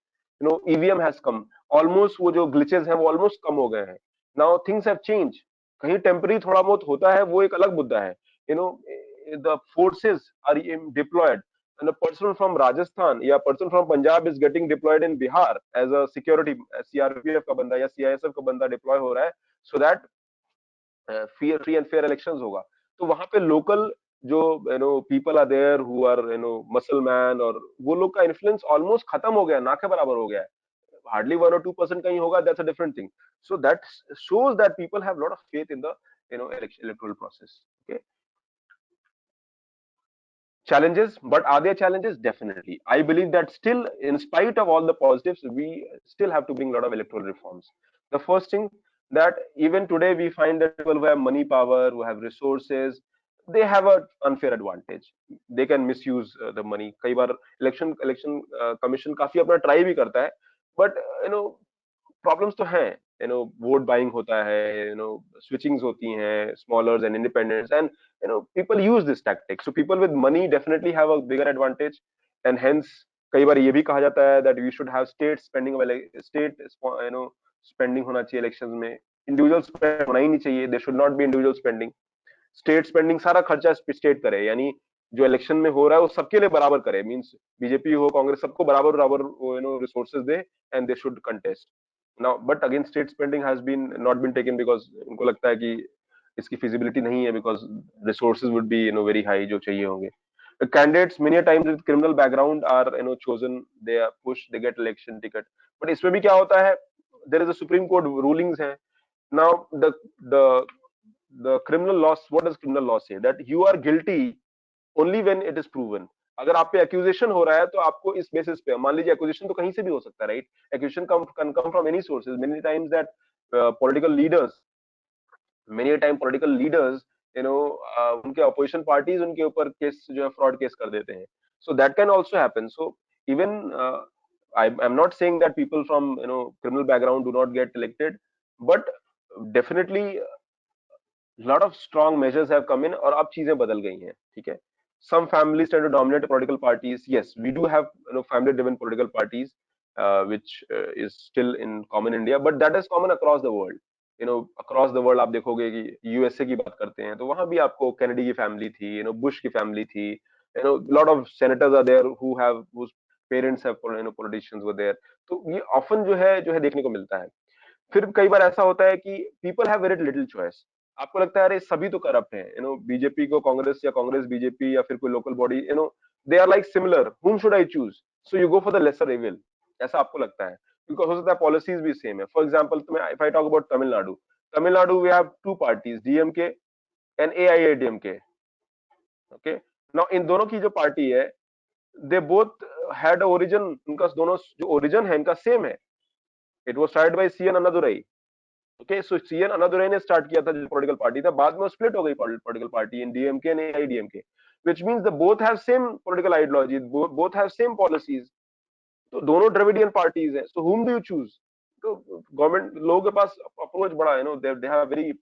S1: EVM has come, almost वो जो glitches हैं वो almost कम हो गए हैं. Now things have changed. कहीं temporary थोड़ा बहुत होता है, वो एक अलग मुद्दा है. you know the forces are deployed, and a person from Rajasthan या person from Punjab is getting deployed in Bihar as a security, CRPF का बंदा या CISF का बंदा deploy हो रहा है, so that free and fair elections होगा. तो वहां पे लोकल जो people are there who are muscleman, और वो लोग का इन्फ्लुएंस ऑलमोस्ट खत्म हो गया, ना के बराबर हो गया है. हार्डली 1 or 2% कहीं होगा, that's a different thing. So that shows that people have a lot of faith in the electoral process. Okay. Challenges, but are there challenges? Definitely. I believe that still, in spite of all the positives, we still have to bring a lot of electoral reforms. The first thing, that even today we find that people who have money, power, who have resources, they have an unfair advantage. They can misuse the money. कई बार election commission काफी अपना try भी करता है, but problems तो हैं. Vote buying होता है, स्विचिंग्स होती हैं, smallers and independents, and people use this tactic. So people with money definitely have a bigger advantage, and hence कई बार ये भी कहा जाता है that we should have state spending, state spending होना चाहिए इलेक्शंस में. इंडिविजुअल स्पेंड होना ही नहीं चाहिए, there should not be individual spending. State spending सारा खर्चा स्टेट करे, यानी जो इलेक्शन में हो रहा है वो सबके लिए बराबर करे. मींस बीजेपी हो, कांग्रेस, सबको बराबर बराबर रिसोर्सेज दे, and they should contest. Now but again state spending has been not been taken because उनको लगता है कि इसकी फिजिबिलिटी नहीं है, because resources would be very high जो चाहिए होंगे. Candidates many times with criminal background are chosen, they are pushed, they get election ticket. But इसमें भी क्या होता है, there is a supreme court rulings है. Now the criminal law, what does criminal law say? That you are guilty only when it is proven. अगर आप पे accusation हो रहा है तो आपको इस बेसिस पे, मान लीजिए एक्यूजेशन तो कहीं से भी हो सकता है, right? Accusation can come from any sources. Many times that political leaders, many time political leaders, उनके अपोजिशन पार्टीज उनके ऊपर केस जो है फ्रॉड केस कर देते हैं. So that can also happen. So even I'm not saying that people from criminal background do not get elected, but definitely lot of strong measures have come in, और अब चीजें बदल गई हैं. ठीक है. Some families tend to dominate political parties. Yes, we do have family driven political parties, which is still in common India, but that is common across the world. Across the world आप देखोगे कि USA की बात करते हैं तो वहां भी आपको कैनेडी की फैमिली थी, बुश की फैमिली थी, lot of senators are there who have whose parents have politicians were there. तो ये often जो है देखने को मिलता है. फिर कई बार ऐसा होता है कि people have very little choice. आपको लगता है अरे सभी तो करप्ट हैं, बीजेपी को कांग्रेस, या कांग्रेस बीजेपी, या फिर कोई local body, they are like similar, whom should I choose? So you go for the lesser evil. ऐसा आपको लगता है, बिकॉज हो सकता है पॉलिसीज भी सेम है. For example, if I talk about Tamil Nadu, Tamil Nadu we have two parties, DMK and AIADMK. Okay. Now in दोनों की जो पार्टी है, दे बोथ हैड ओरिजिन, उनका दोनों जो ओरिजिन है इनका सेम है. It was started by CN Annadurai. Okay. So CN Annadurai ने स्टार्ट किया था जो पॉलिटिकल पार्टी था, बाद में स्प्लिट हो गई political party in DMK and AIADMK, which means the both have same political ideology, both have same policies. तो दोनों द्रविडियन पार्टीज हैं. सो whom do you choose? तो गवर्नमेंट लोगों के पास अप्रोच बड़ा है, they have very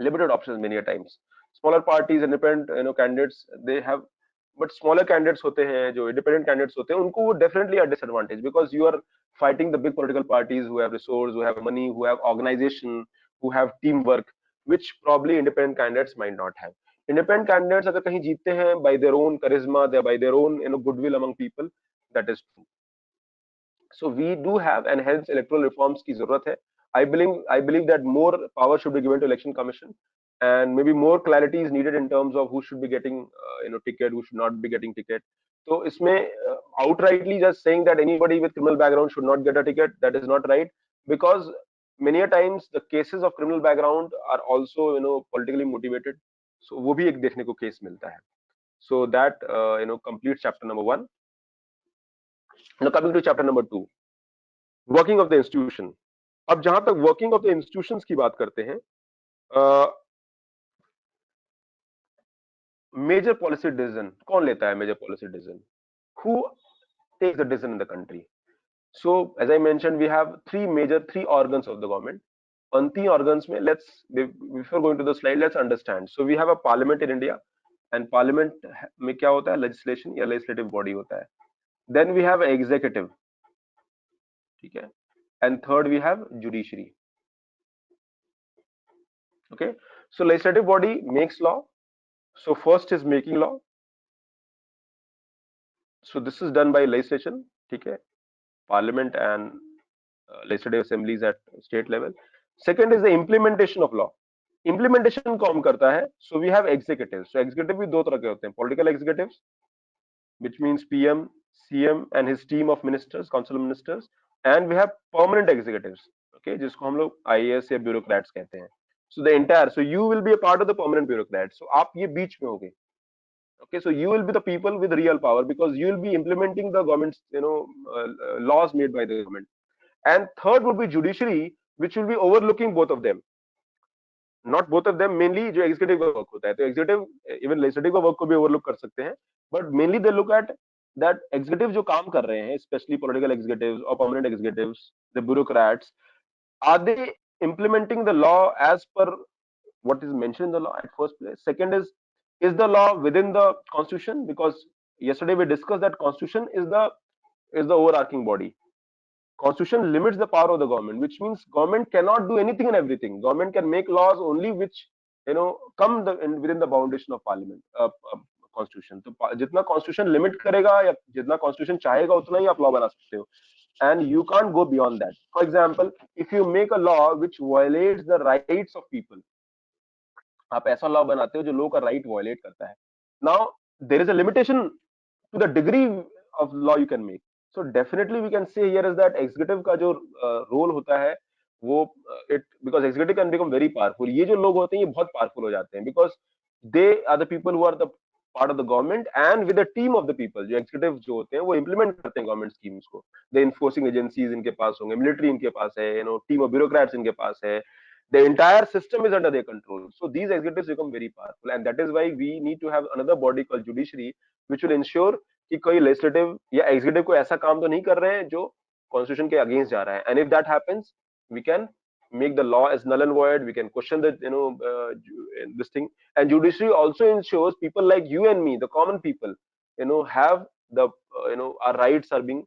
S1: limited options many a times. Smaller parties, independent candidates, they have, but smaller candidates होते हैं, जो independent candidates होते हैं, उनको वो definitely a disadvantage, because you are fighting the big political parties who have resource, who have money, who have organization, who have teamwork, which probably independent candidates might not have. Independent candidates अगर कहीं जीतते हैं by their own charisma, by their own goodwill among people, that is true. So we do have, and hence electoral reforms की जरूरत है. I believe that more power should be given to election commission. and maybe more clarity is needed in terms of who should be getting ticket, who should not be getting ticket. So इसमें outrightly just saying that anybody with criminal background should not get a ticket, that is not right, because many a times the cases of criminal background are also politically motivated. So वो भी एक देखने को case मिलता है. So that completes chapter number 1. Now coming to chapter number 2, working of the institution. अब जहां तक working of the institutions की बात करते हैं, मेजर पॉलिसी डिसीजन कौन लेता है? Major policy decision, who takes the decision in the country? So as I mentioned, we have three organs of the government. On three organs में, before going to the slide, let's understand. So we have a parliament in India, and parliament में क्या होता है? Legislation या legislative body होता है. Then we have executive, ठीक है, and third we have judiciary. Okay, so legislative body makes law. So first is making law. So this is done by legislation, ठीक है, parliament and legislative assemblies at state level. Second is the implementation of law. Implementation कौन करता है? So we have executives. So executive भी दो तरह के होते हैं, political executives, which means PM, CM and his team of ministers, council of ministers, and we have permanent executives, okay, जिसको हम लोग IAS या bureaucrats कहते हैं. So the entire, so you will be a part of the permanent bureaucrats. So आप ये बीच में होगे. Okay, so you will be the people with real power, because you will be implementing the government's laws made by the government. And third would be judiciary, which will be overlooking both of them. Not both of them, mainly जो executive का work होता है, तो executive even legislative का work को भी overlook कर सकते हैं, but mainly they look at that executive जो काम कर रहे हैं, especially political executives or permanent executives, the bureaucrats, are they implementing the law as per what is mentioned in the law at first place? Second is the law within the constitution? Because yesterday we discussed that constitution is the overarching body. Constitution limits the power of the government, which means government cannot do anything and everything. Government can make laws only which come within the foundation of parliament, constitution. तो जितना constitution limit करेगा या जितना constitution चाहेगा उतना ही आप law बना सकते हो, and you can't go beyond that. For example, if you make a law which violates the rights of people, आप ऐसा law बनाते हो जो लोगों का right violate करता है. Now there is a limitation to the degree of law you can make. So definitely we can say here is that executive का जो role होता है वो because executive can become very powerful. ये जो लोग होते हैं ये बहुत powerful हो जाते हैं, because they are the people who are the part of the government, and with a team of the people. जो executive जो होते हैं वो implement करते हैं government schemes को. The enforcing agencies इनके पास होंगे, military इनके पास है, team of bureaucrats इनके पास है. The entire system is under their control. So these executives become very powerful, and that is why we need to have another body called judiciary, which will ensure कि कोई legislative या executive को ऐसा काम तो नहीं कर रहे हैं जो constitution के against जा रहा है. And if that happens, we can make the law as null and void. We can question the this thing. And judiciary also ensures people like you and me, the common people, have the our rights are being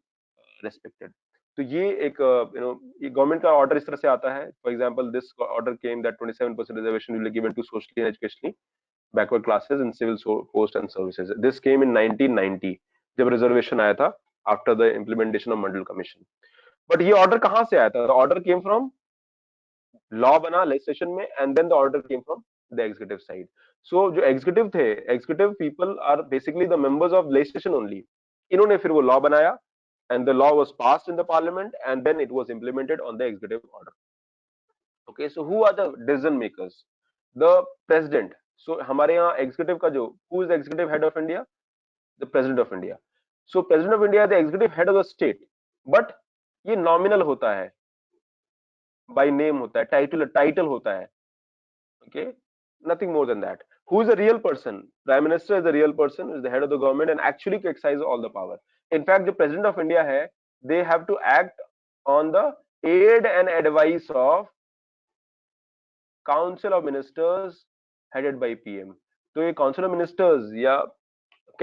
S1: respected. तो ये एक ये government का order इस तरह से आता है. For example this order came that 27% reservation will be given to socially and educationally backward classes in civil post and services. This came in 1990 जब रिजर्वेशन आया था after the implementation of Mandal commission. But ये ऑर्डर कहां से आया था? Order came from law बना लेजिस्लेशन में, and then the order came from the executive side. So जो एग्जीक्यूटिव थे, executive people are basically the members of legislation only. इन्होंने फिर वो लॉ बनाया, and the law was passed in the parliament, and then it was implemented on the executive order. Okay, so who are the decision makers? The president. So हमारे यहाँ executive का जो, who is the executive head of India? The president of India. So president of India is the executive head of the state, but ये nominal होता है, by name होता है, title होता है. Okay, nothing more than that. Who is the real person? Prime Minister is the real person, is the head of the government and actually exercises all the power. In fact, the president of India है, they have to act on the aid and advice of Council of Ministers headed by PM. तो ये Council of Ministers या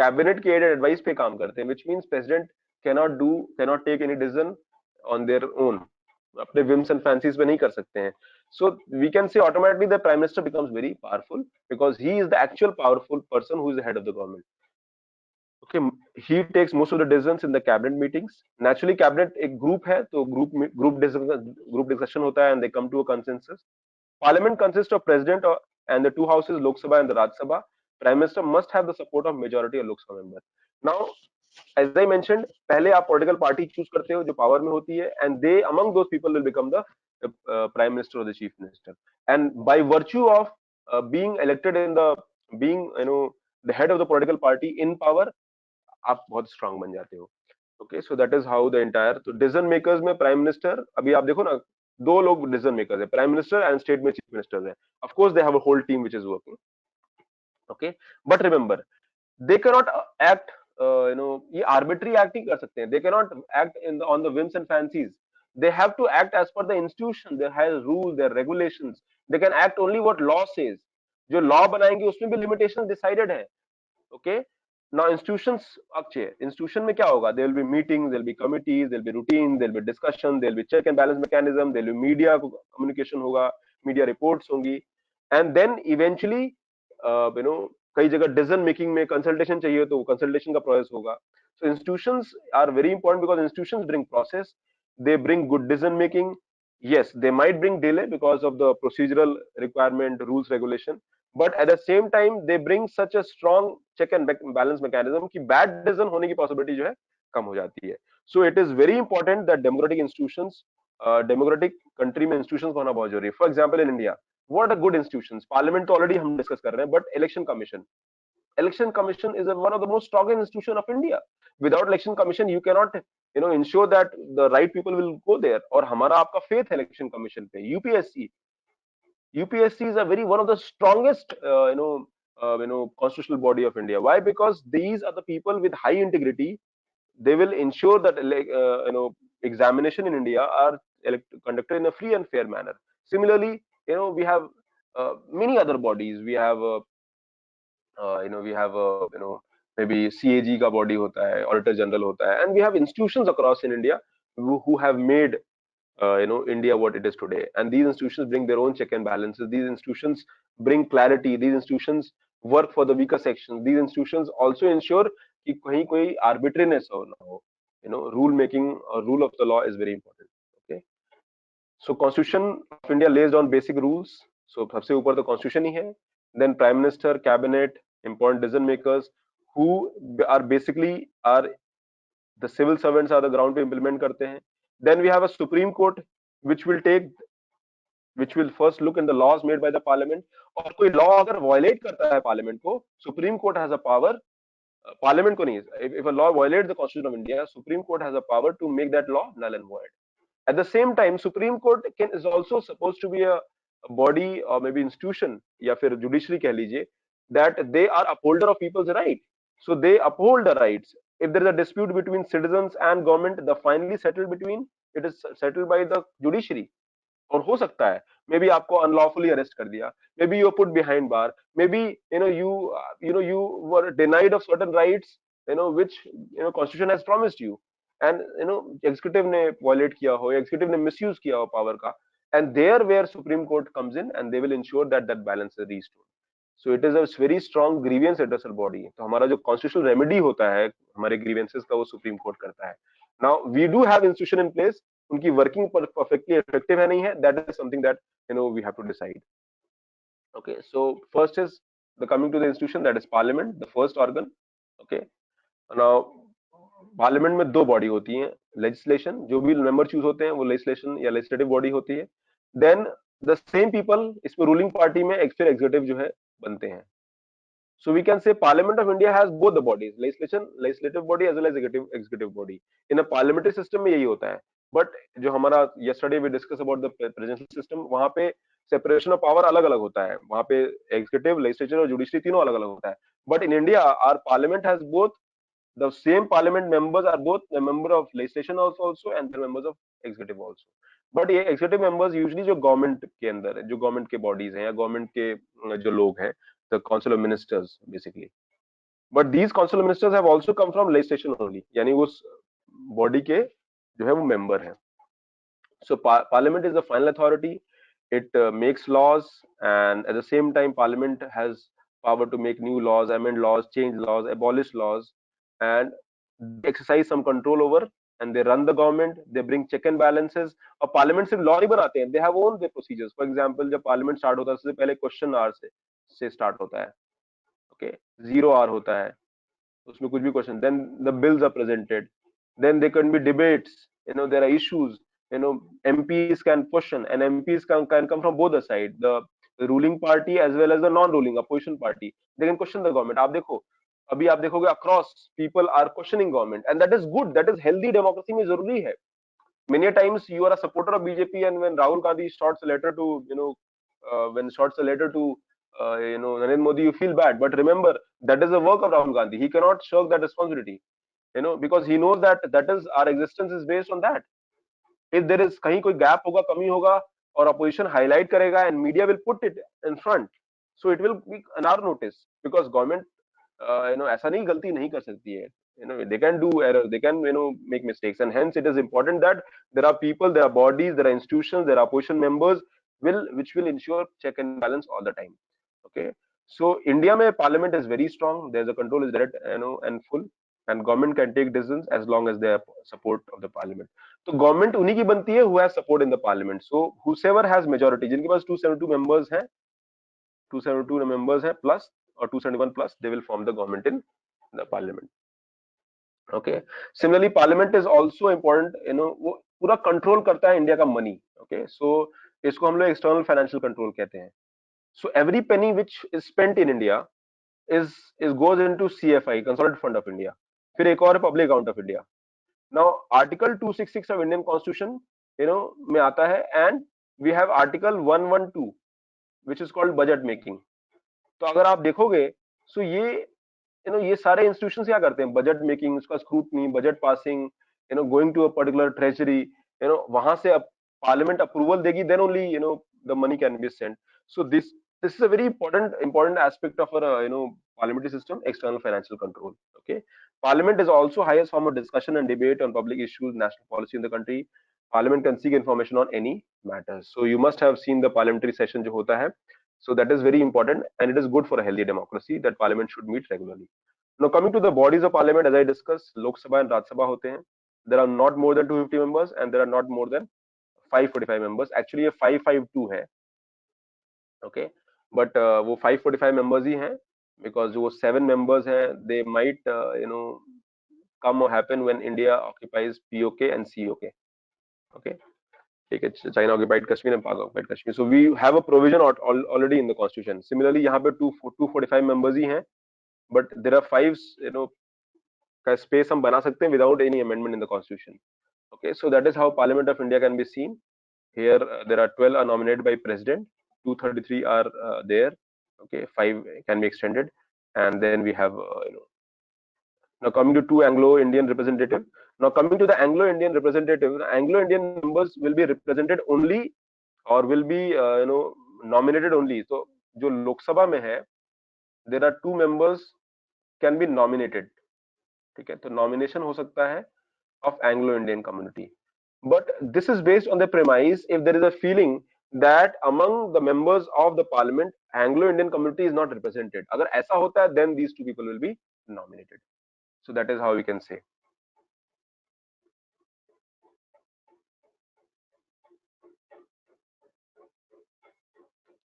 S1: cabinet के aid and advice पे काम करते हैं, which means president cannot take any decision on their own. अपने whims and fancies पे नहीं कर सकते हैं. So we can say automatically the prime minister becomes very powerful because he is the actual powerful person who is the head of the government. Okay, he takes most of the decisions in the cabinet meetings. Naturally, cabinet एक group है, तो group discussion होता है, and they come to a consensus. Parliament consists of president and the two houses, Lok Sabha and the Rajya Sabha, Prime Minister must have the support of majority of Lok Sabha member. Now, as I mentioned, पहले आप political party choose करते हो जो power में होती है, and they among those people will become the Prime Minister or the Chief Minister. And by virtue of being elected in the being the head of the political party in power, आप बहुत strong बन जाते हो. Okay, so that is how the entire तो decision makers में Prime Minister, अभी आप देखो ना, दो लोग decision makers है, Prime Minister and State में Chief Ministers है. Of course they have a whole team which is working. Okay, but remember they cannot act ये arbitrary acting कर सकते हैं. They cannot act on the whims and fancies. They have to act as per the institution. There has rules, there are regulations. They can act only what law says. जो law बनाएंगे उसमें भी limitations decided है. Okay, now institutions, Akshay, institution में क्या होगा? There will be meetings, there will be committees, there will be routines, there will be discussion, there will be check and balance mechanism, there will be media communication होगा, media reports होंगी, and then eventually कई जगह decision making में consultation चाहिए तो consultation का process होगा. So institutions are very important because institutions bring process, they bring good decision making. Yes, they might bring delay because of the procedural requirement, rules, regulation, but at the same time they bring such a strong check and balance mechanism कि bad decision होने की possibility जो है कम हो जाती है. So it is very important that democratic institutions, democratic country में institutions होना बहुत जरूरी है. For example, in India, what are good institutions? Parliament तो already हम discuss कर रहे हैं, but election commission is one of the most strongest institution of India. Without election commission you cannot ensure that the right people will go there. और हमारा आपका faith है election commission पे. UPSC is a very one of the strongest constitutional body of India. Why? Because these are the people with high integrity. They will ensure that examination in India are conducted in a free and fair manner. Similarly, we have many other bodies. We have maybe CAG का body होता है, Auditor General होता है, and we have institutions across in India who have made India what it is today. And these institutions bring their own check and balances. These institutions bring clarity. These institutions work for the weaker sections. These institutions also ensure कि कहीं कोई arbitrariness हो ना हो. Rule making or rule of the law is very important. Okay. So Constitution of India lays down basic rules. So सबसे ऊपर तो Constitution ही है. Then Prime Minister, Cabinet, important decision makers who are basically are the civil servants are the ground पे implement करते हैं. Then we have a Supreme Court which will first look in the laws made by the Parliament. और कोई law अगर violate करता है Parliament को, Supreme Court has a power. Parliament को नहीं. If a law violates the Constitution of India, Supreme Court has a power to make that law null and void. At the same time, Supreme Court is also supposed to be a body or maybe institution या फिर judiciary कह लीजिए, that they are upholder of people's right. So they uphold the rights. If there is a dispute between citizens and government, the finally settled between it is settled by the judiciary. और हो सकता है may be आपको unlawfully arrest कर दिया, may be you put behind bar, may be you were denied of certain rights which constitution has promised you, and executive ने violate किया हो, executive ने misuse किया हो power का, and there where Supreme Court comes in and they will ensure that that balance is restored. So it is a very strong grievance redressal body. तो हमारा जो constitutional remedy होता है हमारे grievances का वो Supreme Court करता है. Now we do have institution in place. उनकी working perfectly effective है नहीं है, that is something that we have to decide. Okay, so first is the coming to the institution, that is Parliament, the first organ. Okay, now Parliament में दो body होती हैं, legislation, जो भी member choose होते हैं वो legislation या legislative body होती है. Then the same people इसमें ruling party में फिर executive जो है बनते हैं. So we can say Parliament of India has both the bodies, legislative body as well as executive body. In a parliamentary system में यही होता है. But जो हमारा yesterday we discussed about the presidential system, वहाँ पे separation of power अलग अलग होता है. वहाँ पे executive, legislature और judiciary तीनों अलग अलग होता है. But in India, our parliament has both. The same parliament members are both a member of legislation also and the members of executive also. But ये executive members usually जो government के अंदर है, जो government के bodies हैं या government के जो लोग हैं, the council of ministers basically. But these council of ministers have also come from legislation only. यानी उस body के जो है वो member हैं. So parliament is the final authority. It makes laws, and at the same time parliament has power to make new laws, amend laws, change laws, abolish laws, and exercise some control over and they run the government, they bring check and balances. और parliament सिर्फ law नहीं बनाते हैं, they have own their procedures. For example, जब parliament start होता है उससे पहले क्वेश्चन आवर से स्टार्ट होता है, ओके, 0 आवर होता है, उसमें कुछ भी question, then the bills are presented, then there can be debates, there are issues, MPs can question, and MPs can come from both the side, the ruling party as well as the non-ruling opposition party. They can question the government. आप देखो, अभी आप देखोगे across people are questioning government, and that is good, that is healthy democracy में जरूरी है. Many a times you are a supporter of BJP, and when Rahul Gandhi shorts a letter to, when shorts a letter to, Narendra Modi, you feel bad. But remember, that is the work of Rahul Gandhi. He cannot shirk that responsibility, because he knows that that is our existence is based on that. If there is कहीं कोई gap होगा, कमी होगा, और opposition highlight करेगा, and media will put it in front, so it will be on our notice, because government, ऐसा नहीं, गलती नहीं कर सकती है. They can do errors, they can, make mistakes, and hence it is important that there are people, there are bodies, there are institutions, there are opposition members which will ensure check and balance all the time. Okay, so India mein parliament is very strong, there's a control is direct, and full, and government can take decisions as long as they have support of the parliament. तो government उन्हीं की बनती है who has support in the parliament. So whosoever has majority, जिनके पास 272 members हैं, 272 members हैं plus, or 271 plus, they will form the government in the parliament. Okay, similarly parliament is also important, वो पूरा कंट्रोल करता है इंडिया का money. Okay, so इसको हम लोग एक्सटर्नल फाइनेंशियल कंट्रोल कहते हैं. So every penny which is spent in India is goes into CFI, Consolidated Fund of India. फिर एक और public account of India. Now Article 266 of Indian Constitution, में आता है, and we have Article 112 which is called budget making. तो अगर आप देखोगे, so ये सारे इंस्टीट्यूशन क्या करते हैं, बजट मेकिंग, उसका scrutiny, budget passing, going to a particular treasury, वहां से पार्लियामेंट अप्रूवल देगी, then only the money can be sent. So this is a very important aspect of our parliamentary system, external financial control. Okay, parliament is also highest form of discussion and debate on public issues, national policy in the country. Parliament can seek information on any matters. So you must have seen the parliamentary session जो होता है. So that is very important, and it is good for a healthy democracy that parliament should meet regularly. Now coming to the bodies of parliament, as I discussed, Lok Sabha and Rajya Sabha होते हैं. There are not more than 250 members, and there are not more than 545 members. Actually ये 552 है. Okay, but वो 545 members ही हैं, because वो 7 members हैं, they might come or happen when India occupies POK and COK. Okay, ठीक है, China occupied Kashmir and Pak occupied Kashmir. So we have a provision already in the constitution. Similarly यहाँ पे 245 members ही हैं, but there are 5 का space हम बना सकते हैं without any amendment in the constitution. Okay, so that is how Parliament of India can be seen. Here there are 12 are nominated by president, 233 are there. Okay, 5 can be extended, and then we have now coming to 2 Anglo-Indian representative. Now coming to the Anglo-Indian representative, Anglo-Indian members will be represented only, or will be nominated only. So जो लोक सभा में है, there are 2 members can be nominated. ठीक है, तो nomination हो सकता है of Anglo-Indian community. But this is based on the premise, if there is a feeling that among the members of the parliament Anglo-Indian community is not represented. अगर ऐसा होता है, then these 2 people will be nominated. So that is how we can say.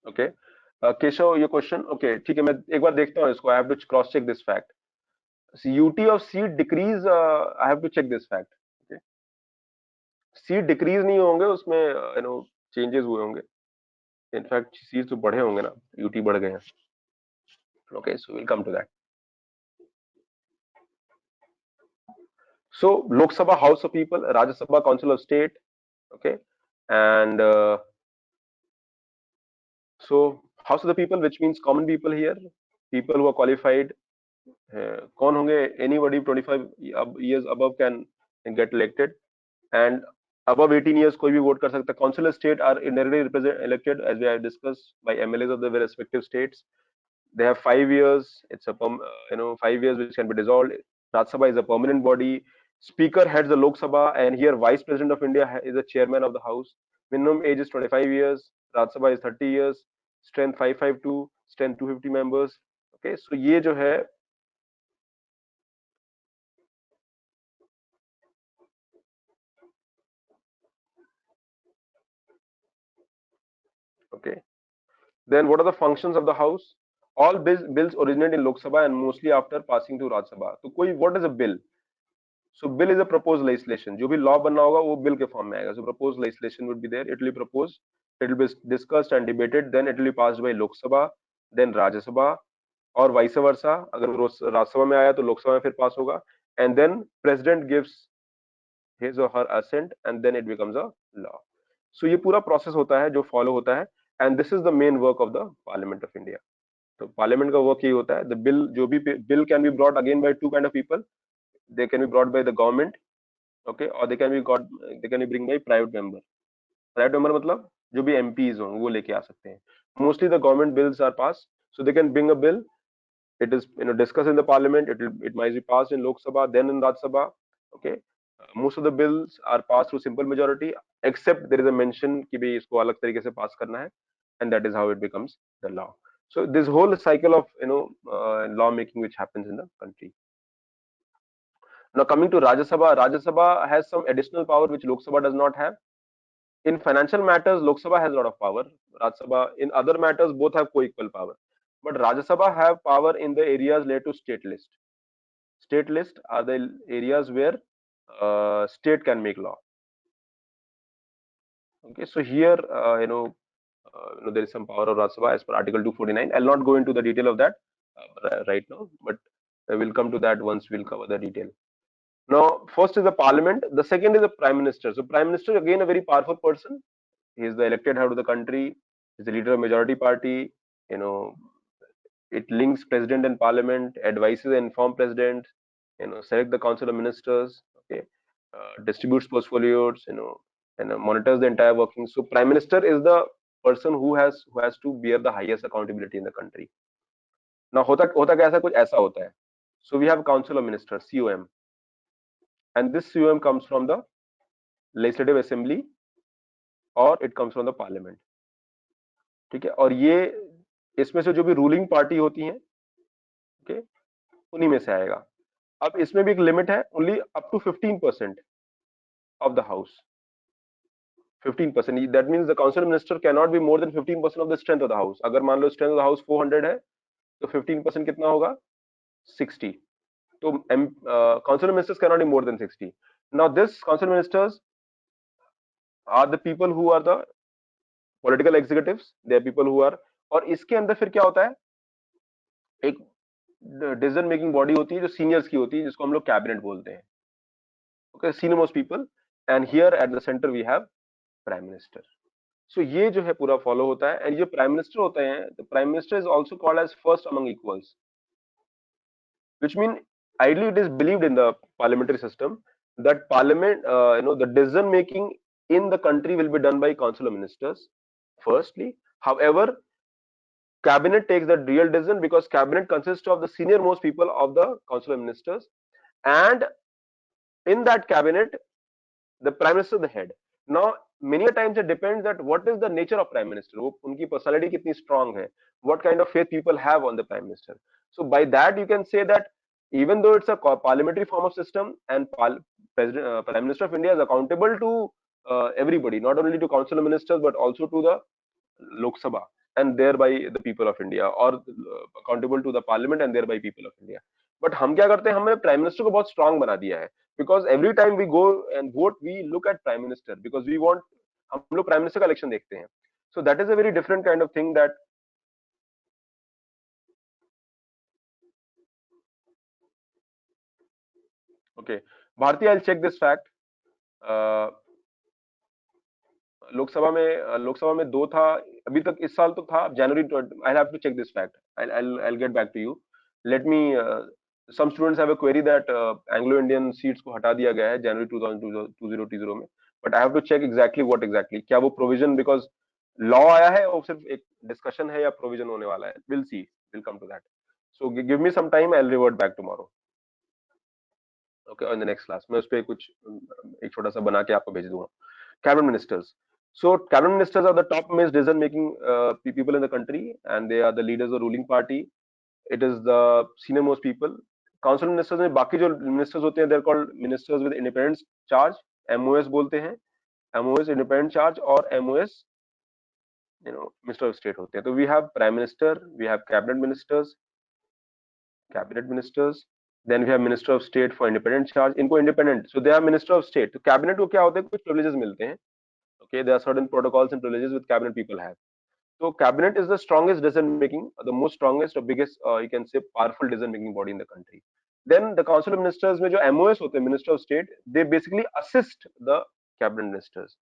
S1: Okay, Keshav, your question. Okay, ठीक है, मैं एक बार देखता हूँ इसको. I have to cross check this fact. UT of seat decrease, I have to check this fact. Okay, seat decrease नहीं होंगे उसमें, changes हुए होंगे. In fact, seats तो बढ़े होंगे ना, UT बढ़ गए हैं. Okay, so we'll come to that. So Lok Sabha, House of People, Rajya Sabha, Council of State. Okay, and so House of the People, which means common people here, people who are qualified. कौन होंगे? Anybody 25 years above can get elected, and above 18 years कोई भी vote कर सकता है. Council of State are indirectly elected, as we have discussed, by MLAs of the respective states. They have 5 years. It's a 5 years which can be dissolved. Rajya Sabha is a permanent body. Speaker heads the Lok Sabha, and here Vice President of India is the chairman of the House. Minimum age is 25 years. Rajya Sabha is 30 years. Strength 552. Strength 250 members. Okay, so ये जो है Then what are the functions of the house? All bills originate in Lok Sabha and mostly after passing to Rajya Sabha. तो कोई what is a bill? So bill is a proposed legislation. जो भी law बनना होगा वो bill के form में आएगा. So proposed legislation would be there. It will be proposed. It will be discussed and debated. Then it will be passed by Lok Sabha, then Rajya Sabha, और vice versa. अगर वो राज्यसभा में आया तो लोकसभा में फिर पास होगा. And then president gives his or her assent and then it becomes a law. So ये पूरा process होता है जो follow होता है. And this is the main work of the Parliament of India. तो पार्लियामेंट का वर्क यही होता है. द बिल जो भी bill can be brought again by two kind of people. They can be brought by the government, okay, और they can be bring by private member. Private member मतलब जो भी एमपीज हों वो लेके आ सकते हैं. Mostly the government bills are pass, so they can bring a bill. It is discussed in the parliament. It might be passed in Lok Sabha, then in Rajya Sabha. Okay, most of the bills are passed through simple majority, except there is a mention कि भाई इसको अलग तरीके से पास करना है, and that is how it becomes the law. So this whole cycle of law making which happens in the country. Now coming to Rajya Sabha, Rajya Sabha has some additional power which Lok Sabha does not have. In financial matters, Lok Sabha has a lot of power. Rajya Sabha, in other matters, both have co-equal power. But Rajya Sabha have power in the areas related to state list. State list are the areas where state can make law. Okay, so here there is some power of Rajya Sabha as per Article 249. I'll not go into the detail of that right now, but we'll come to that once we'll cover the detail. Now, first is the parliament. The second is the prime minister. So prime minister again a very powerful person. He is the elected head of the country. He's the leader of majority party. It links president and parliament, advises and informs president, select the council of ministers, okay, distributes portfolios, and monitors the entire working. So prime minister is the person who has to bear the highest accountability in the country. Now होता कैसा कुछ ऐसा होता है. So we have council of ministers, COM, and this COM comes from the legislative assembly or it comes from the parliament. ठीक है, और ये इसमें से जो भी रूलिंग पार्टी होती है, ओके, उन्हीं में से आएगा. अब इसमें भी एक लिमिट है, only up to 15% of the house. 15%, that means the council minister can not be more than 15% of the strength of the house. अगर मान लो स्ट्रेंथ ऑफ द हाउस 400 है तो 15% कितना होगा? 60. तो council ministers can not be more than 60. Now this council ministers are the people who are the political executives. They are people who are, और इसके अंदर फिर क्या होता है, एक डिसीजन मेकिंग बॉडी होती है जो सीनियर्स की होती है, जिसको हम लोग कैबिनेट बोलते हैं. Okay, senior most people, and here at the centre we have prime minister. So ये जो है पूरा फॉलो होता है. एंड जो प्राइम मिनिस्टर होते हैं, the prime minister is also called as first among equals, which mean ideally it is believed in the parliamentary system that parliament the decision making in the country will be done by council of ministers firstly. However, cabinet takes the real decision because cabinet consists of the senior most people of the council of ministers, and in that cabinet the prime minister is the head. Now many a times it depends that what is the nature of prime minister, वो उनकी personality कितनी strong है, what kind of faith people have on the prime minister. So by that you can say that even though it's a parliamentary form of system, and prime minister of India is accountable to everybody, not only to council of ministers but also to the Lok Sabha and thereby the people of India, or accountable to the parliament and thereby people of India. But हम क्या करते हैं, हमने prime minister को बहुत strong बना दिया है, because every time we go and vote we look at prime minister because we want, हम लोग प्राइम मिनिस्टर का इलेक्शन देखते हैं. So that is a very different kind of thing that okay, Bharti, I'll check this fact. Lok Sabha में 2 था अभी तक, इस साल तो था जनवरी. I have to check this fact. I'll get back to you. Let me some students have a query that Anglo Indian seats को हटा दिया गया है जनवरी 2020 में, but I have to check exactly what exactly, क्या वो प्रोविजन, बिकॉज लॉ आया है और सिर्फ एक डिस्कशन है या प्रोविजन होने वाला है. Will see, will come to that. So give me some time, I will revert back tomorrow. Okay, in the next class मैं उस पर कुछ एक छोटा सा बना के आपको भेज दूंगा. Cabinet ministers. So cabinet ministers are the top most decision making people in the country, and they are the leaders of the ruling party. It is the senior most people. Council ministers में बाकी जो ministers होते हैं, they are called ministers with independent charge. MOS बोलते हैं. MOS independent charge और MOS minister of state होते हैं. तो we have prime minister, we have cabinet ministers, then we have minister of state for independent charge. इनको independent, so they are minister of state. तो cabinet को क्या होता है, कुछ प्रिविलेजेस मिलते हैं. Okay, there are certain protocols and privileges with cabinet people have. So cabinet is the strongest decision making, the most strongest or biggest, you can say, powerful decision making body in the country. Then the council of ministers में जो MOS होते हैं, minister of state, they basically assist the cabinet ministers.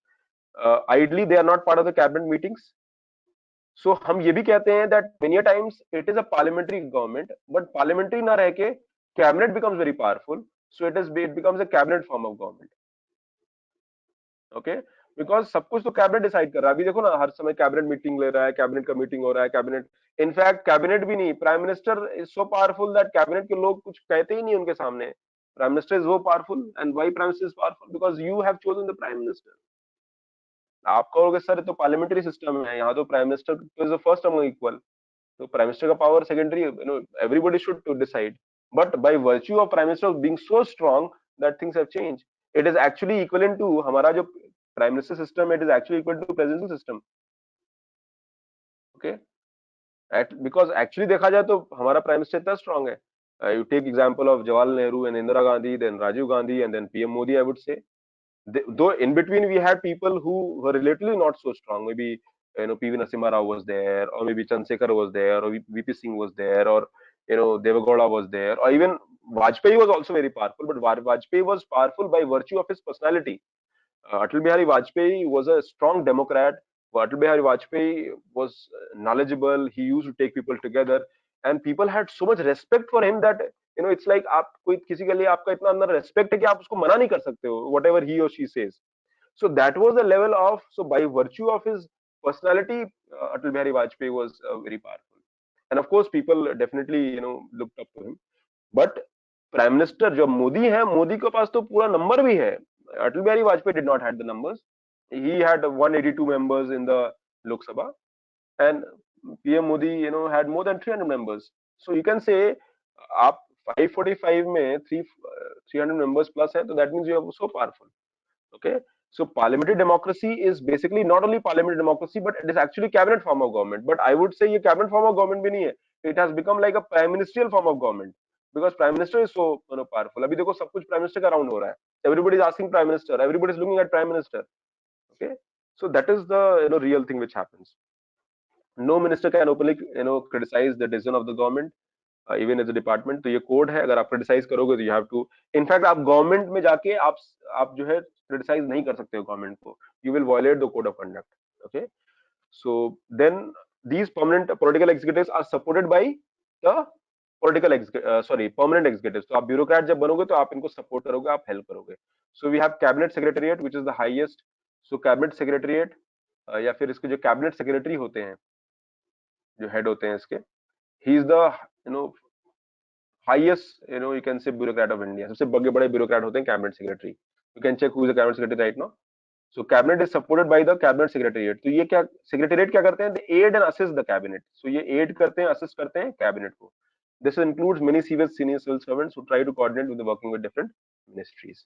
S1: Ideally they are not part of the cabinet meetings. So हम ये भी कहते हैं that many a times it is a parliamentary government, but parliamentary ना रह के cabinet becomes very powerful. So it becomes a cabinet form of government. Okay, because सब कुछ तो कैबिनेट डिसाइड कर रहा है. अभी देखो ना, हर समय कैबिनेट मीटिंग ले रहा है, कैबिनेट का मीटिंग हो रहा है. कैबिनेट, इनफैक्ट कैबिनेट भी नहीं, prime minister is so powerful that cabinet के लोग कुछ कहते ही नहीं उनके सामने. प्राइम मिनिस्टर इज वो powerful, and why prime minister is powerful? Because you have chosen the prime minister. आप कहोगे सर ये तो पार्लियामेंट्री सिस्टम है, यहाँ तो prime minister is the first among equal. तो प्राइम मिनिस्टर का power secondary, everybody should to decide. But by virtue of prime minister being so strong that things have changed, it is actually equivalent to हमारा जो prime minister system, it is actually equal to presidential system. Okay, because actually देखा जाए तो हमारा prime minister इतना strong है. You take example of Jawaharlal Nehru and Indira Gandhi, then Rajiv Gandhi, and then PM Modi. I would say though in between we had people who were relatively not so strong, maybe PV Narasimha Rao was there, or maybe Chandrasekhar was there, or VP Singh was there, or Devagowda was there, or even Vajpayee was also very powerful. But Vajpayee was powerful by virtue of his personality. Atal Bihari Vajpayee was a strong Democrat. Atal Bihari Vajpayee was knowledgeable. He used to take people together, and people had so much respect for him that it's like आप कोई किसी के लिए आपका इतना अंदर respect है कि आप उसको मना नहीं कर सकते हो, whatever he or she says. So that was the level of, so by virtue of his personality, Atal Bihari Vajpayee was very powerful, and of course people definitely looked up to him. But prime minister जो मोदी है, मोदी के पास तो पूरा number भी है. Atal Bihari Vajpayee did not had the numbers. He had 182 members in the Lok Sabha, and PM Modi had more than 300 members. So you can say आप 545 में 300 members plus है, तो that means you are so powerful. Okay, so parliamentary democracy is basically not only parliamentary democracy, but it is actually cabinet form of government. But I would say ये cabinet form of government भी नहीं है. It has become like a prime ministerial form of government, because prime minister is so powerful. अभी देखो सब कुछ prime minister का round हो रहा है. Everybody is asking prime minister, everybody is looking at prime minister. Okay, so that is the real thing which happens. No minister can openly criticize the decision of the government, even as a department. तो ये code है, अगर आप criticise करोगे तो you have to, in fact आप government में जाके आप जो है क्रिटिसाइज नहीं कर सकते हो गवर्नमेंट को. You will violate the code of conduct. Okay, so then these permanent political executives are supported by the permanent executives. तो आप ब्यूरोक्रेट जब बनोगे तो आप इनको सपोर्ट करोगे, आप हेल्प करोगे. So we have cabinet secretariat which is the highest. So cabinet secretariat या फिर इसके जो कैबिनेट सेक्रेटरी होते हैं, जो हेड होते हैं इसके, he is the highest you can say bureaucrat of India. सबसे बड़े ब्यूरोक्रेट होते हैं cabinet secretary. You can check who is the cabinet secretary right now. So cabinet is supported by the cabinet secretariat. तो ये क्या secretariat क्या करते हैं? They aid and assist the cabinet. So ये एड करते हैं, असिस्ट करते हैं कैबिनेट को. This includes many senior civil servants who try to coordinate with working with different ministries.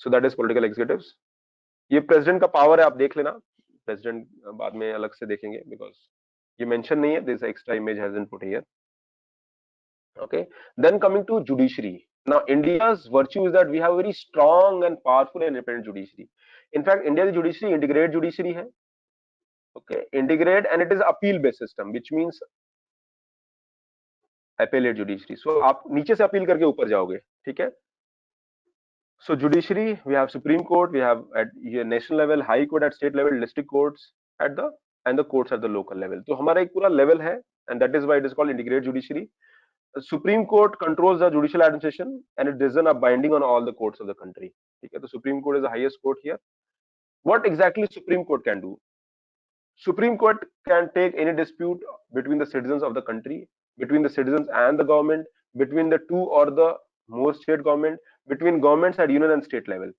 S1: So that is political executives. ये प्रेसिडेंट का power है, आप देख लेना. प्रेसिडेंट बाद में अलग से देखेंगे बिकॉज ये मेंशन नहीं है. This extra image has been put here. Okay, then coming to judiciary. Now India's virtue is that we have a very strong and powerful and independent judiciary. In fact, India's judiciary integrated judiciary है. Okay, integrate, and it is appeal based system, which means appellate judiciary. So आप नीचे से appeal करके ऊपर जाओगे. ठीक है. So judiciary, we have Supreme Court, we have at national level, High Court at state level, district courts at the, and the courts at the local level. तो हमारा एक पूरा level है, and that is why it is called integrated judiciary. The Supreme Court controls the judicial administration, and its decisions are binding on all the courts of the country. Okay, the Supreme Court is the highest court here. What exactly Supreme Court can do? Supreme Court can take any dispute between the citizens of the country, between the citizens and the government, between the two or the more state government, between governments at union and state level.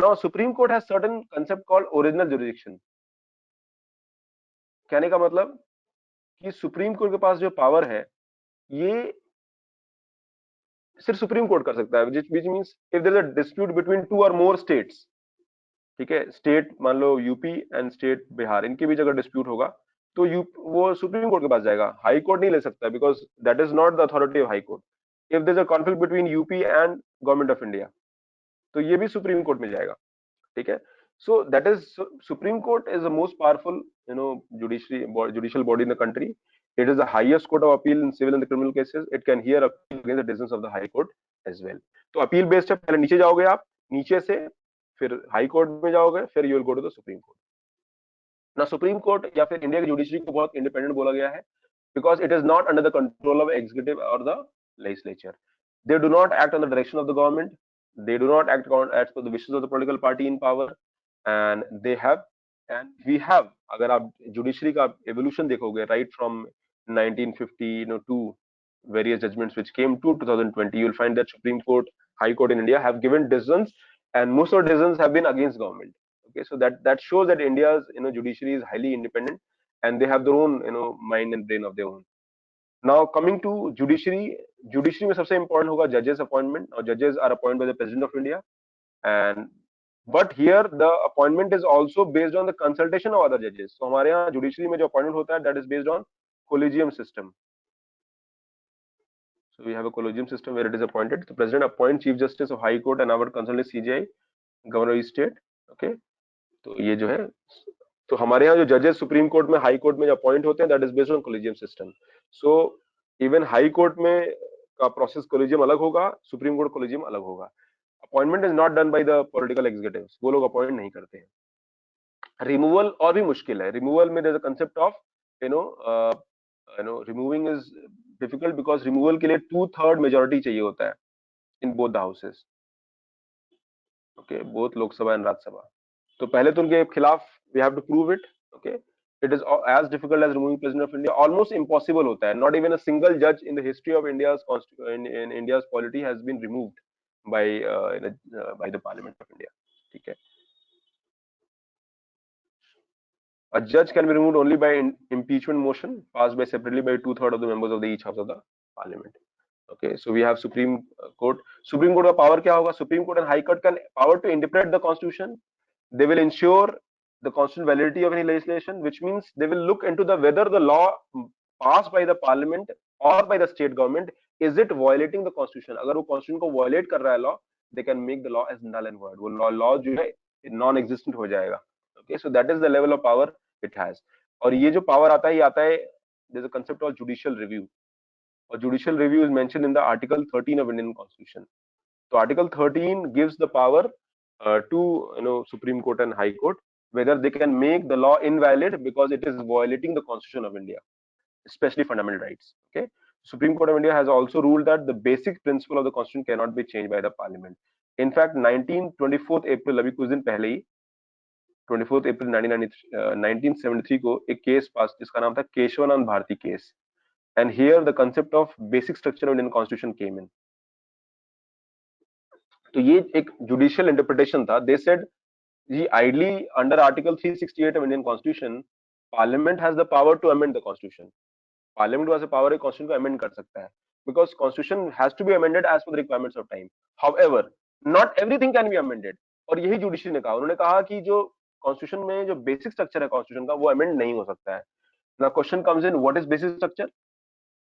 S1: Now, Supreme Court has certain concept called original jurisdiction. कहने का मतलब कि supreme court के पास जो power है, ये सिर्फ supreme court कर सकता है. which means if there is a dispute between two or more states, ठीक है, स्टेट मान लो यूपी एंड स्टेट बिहार, इनके बीच अगर डिस्प्यूट होगा तो वो सुप्रीम कोर्ट के पास जाएगा, हाई कोर्ट नहीं ले सकता, because that is not the authority of high court. If there is a conflict between UP and government of India, तो ये भी सुप्रीम कोर्ट में जाएगा। ठीक है, so that is supreme court is the most powerful judicial body in the country. It is the highest court of appeal in civil and criminal cases. It can hear appeal against the decisions of the high court as well. तो appeal based है, पहले नीचे जाओगे आप, नीचे से फिर high court में जाओगे, फिर you will go to the supreme court. ना सुप्रीम कोर्ट या फिर इंडिया की जुडिशरी को बहुत इंडिपेंडेंट बोला गया है, because it is not under the control of executive or the legislature. They do not act on the direction of the government. They do not act on as per the wishes of the political party in power. And they have, and we have, अगर आप judiciary का evolution देखोगे right from 1950 to various judgments which came to 2020, you will find that Supreme Court, High Court in India have given decisions, and most of the decisions have been against government. Okay, so that shows that India's judiciary is highly independent, and they have their own mind and brain of their own. Now coming to judiciary, judiciary में सबसे important होगा judges appointment, और judges are appointed by the president of India, and but here the appointment is also based on the consultation of other judges. So हमारे यहाँ judiciary में जो appointment होता है, that is based on collegium system. So we have a collegium system where it is appointed. The president appoints chief justice of high court and our consult is CJI, governor of state. Okay, तो ये जो है, तो हमारे यहाँ जो जजेस supreme court में, हाई कोर्ट में जो अपॉइंट होते हैं, that is based on collegium system. So even high court में का प्रोसेस कोलिजियम अलग होगा, सुप्रीम कोर्ट कोलिजियम अलग होगा। Appointment is not done by the political executives, वो लोग अपॉइंट नहीं करते हैं। रिमूवल और भी मुश्किल है, रिमूवल में there is a concept of removing is difficult, because removal के लिए 2/3 मेजोरिटी चाहिए होता है in both the houses. Okay, both Lok Sabha and Rajya Sabha. तो पहले तो उनके खिलाफ we have to prove it. Okay, it is as difficult as removing president of India, almost impossible होता है। Not even a single judge in the history of in India's polity has been removed by by the Parliament of India. ठीक है, a judge can be removed only by impeachment motion passed by separately by 2/3 of the members of the each house of the Parliament. Okay, so we have Supreme Court. Supreme Court का power क्या होगा? Supreme Court and High Court can power to interpret the Constitution. They will ensure the constitutional validity of any legislation, which means they will look into the whether the law passed by the parliament or by the state government is it violating the constitution. अगर वो constitution को violate कर रहा है law, they can make the law as null and void. वो law जो है non existent हो जाएगा। Okay, so that is the level of power it has. और ये जो power आता है, ये आता है, there is a concept called judicial review. और judicial review is mentioned in the Article 13 of Indian Constitution. So Article 13 gives the power to Supreme Court and High Court, whether they can make the law invalid because it is violating the Constitution of India, especially fundamental rights. Okay, Supreme Court of India has also ruled that the basic principle of the Constitution cannot be changed by the Parliament. In fact, 24th April, अभी कुछ दिन पहले ही 24th April 1973 को एक case पास जिसका नाम था Kesavananda Bharati case, and here the concept of basic structure of Indian Constitution came in. तो ये एक जुडिशियल इंटरप्रिटेशन था। दे सेड जी ideally under article 368 of Indian constitution, parliament has the power to amend the constitution. Parliament के पास power है constitution को amend कर सकता है, because constitution has to be amended as per the requirements of time. However not everything can be amended, और यही judiciary ने कहा। उन्होंने कहा कि जो कॉन्स्टिट्यूशन में जो बेसिक स्ट्रक्चर है कॉन्स्टिट्यूशन का, वो अमेंड नहीं हो सकता है। Now question comes in, what is basic structure?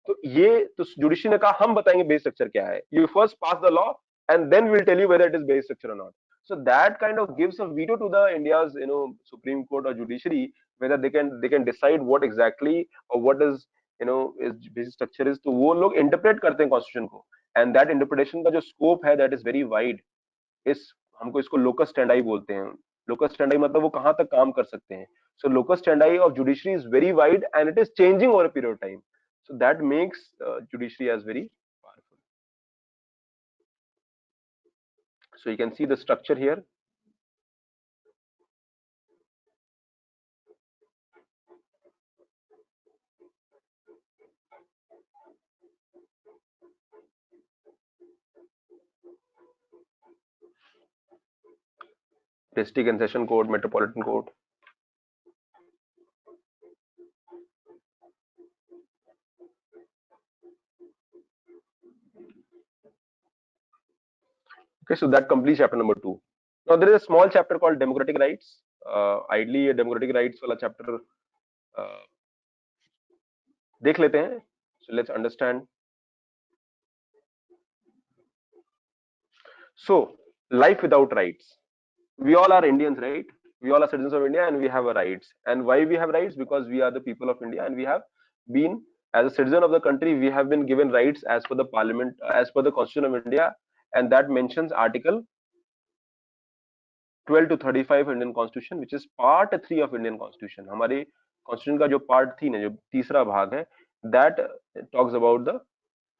S1: तो ये तो जुडिशरी ने कहा हम बताएंगे बेसिक स्ट्रक्चर क्या है, you first pass the law and then we'll tell you whether it is basic structure or not. So that kind of gives a veto to the India's Supreme Court or judiciary, whether they can decide what exactly or what is is basic structure is. तो वो लोग interpret करते हैं constitution को, and that interpretation का जो scope है that is very wide. इस हमको इसको locus standi बोलते हैं। locus standi मतलब वो कहाँ तक काम कर सकते हैं। So locus standi of judiciary is very wide and it is changing over a period of time. So that makes judiciary as very powerful. So you can see the structure here. District and Session Court, Metropolitan Court. Okay, so that completes chapter number 2. Now there is a small chapter called democratic rights. Ideally ये democratic rights वाला chapter देख लेते हैं. So let's understand. So life without rights. We all are Indians, right? We all are citizens of India and we have a rights. And why we have rights? Because we are the people of India and we have been, as a citizen of the country, we have been given rights as per the parliament, as per the constitution of India, and that mentions article 12 to 35 Indian constitution, which is part 3 of Indian constitution. हमारे constitution का जो part 3 है, जो तीसरा भाग है, that talks about the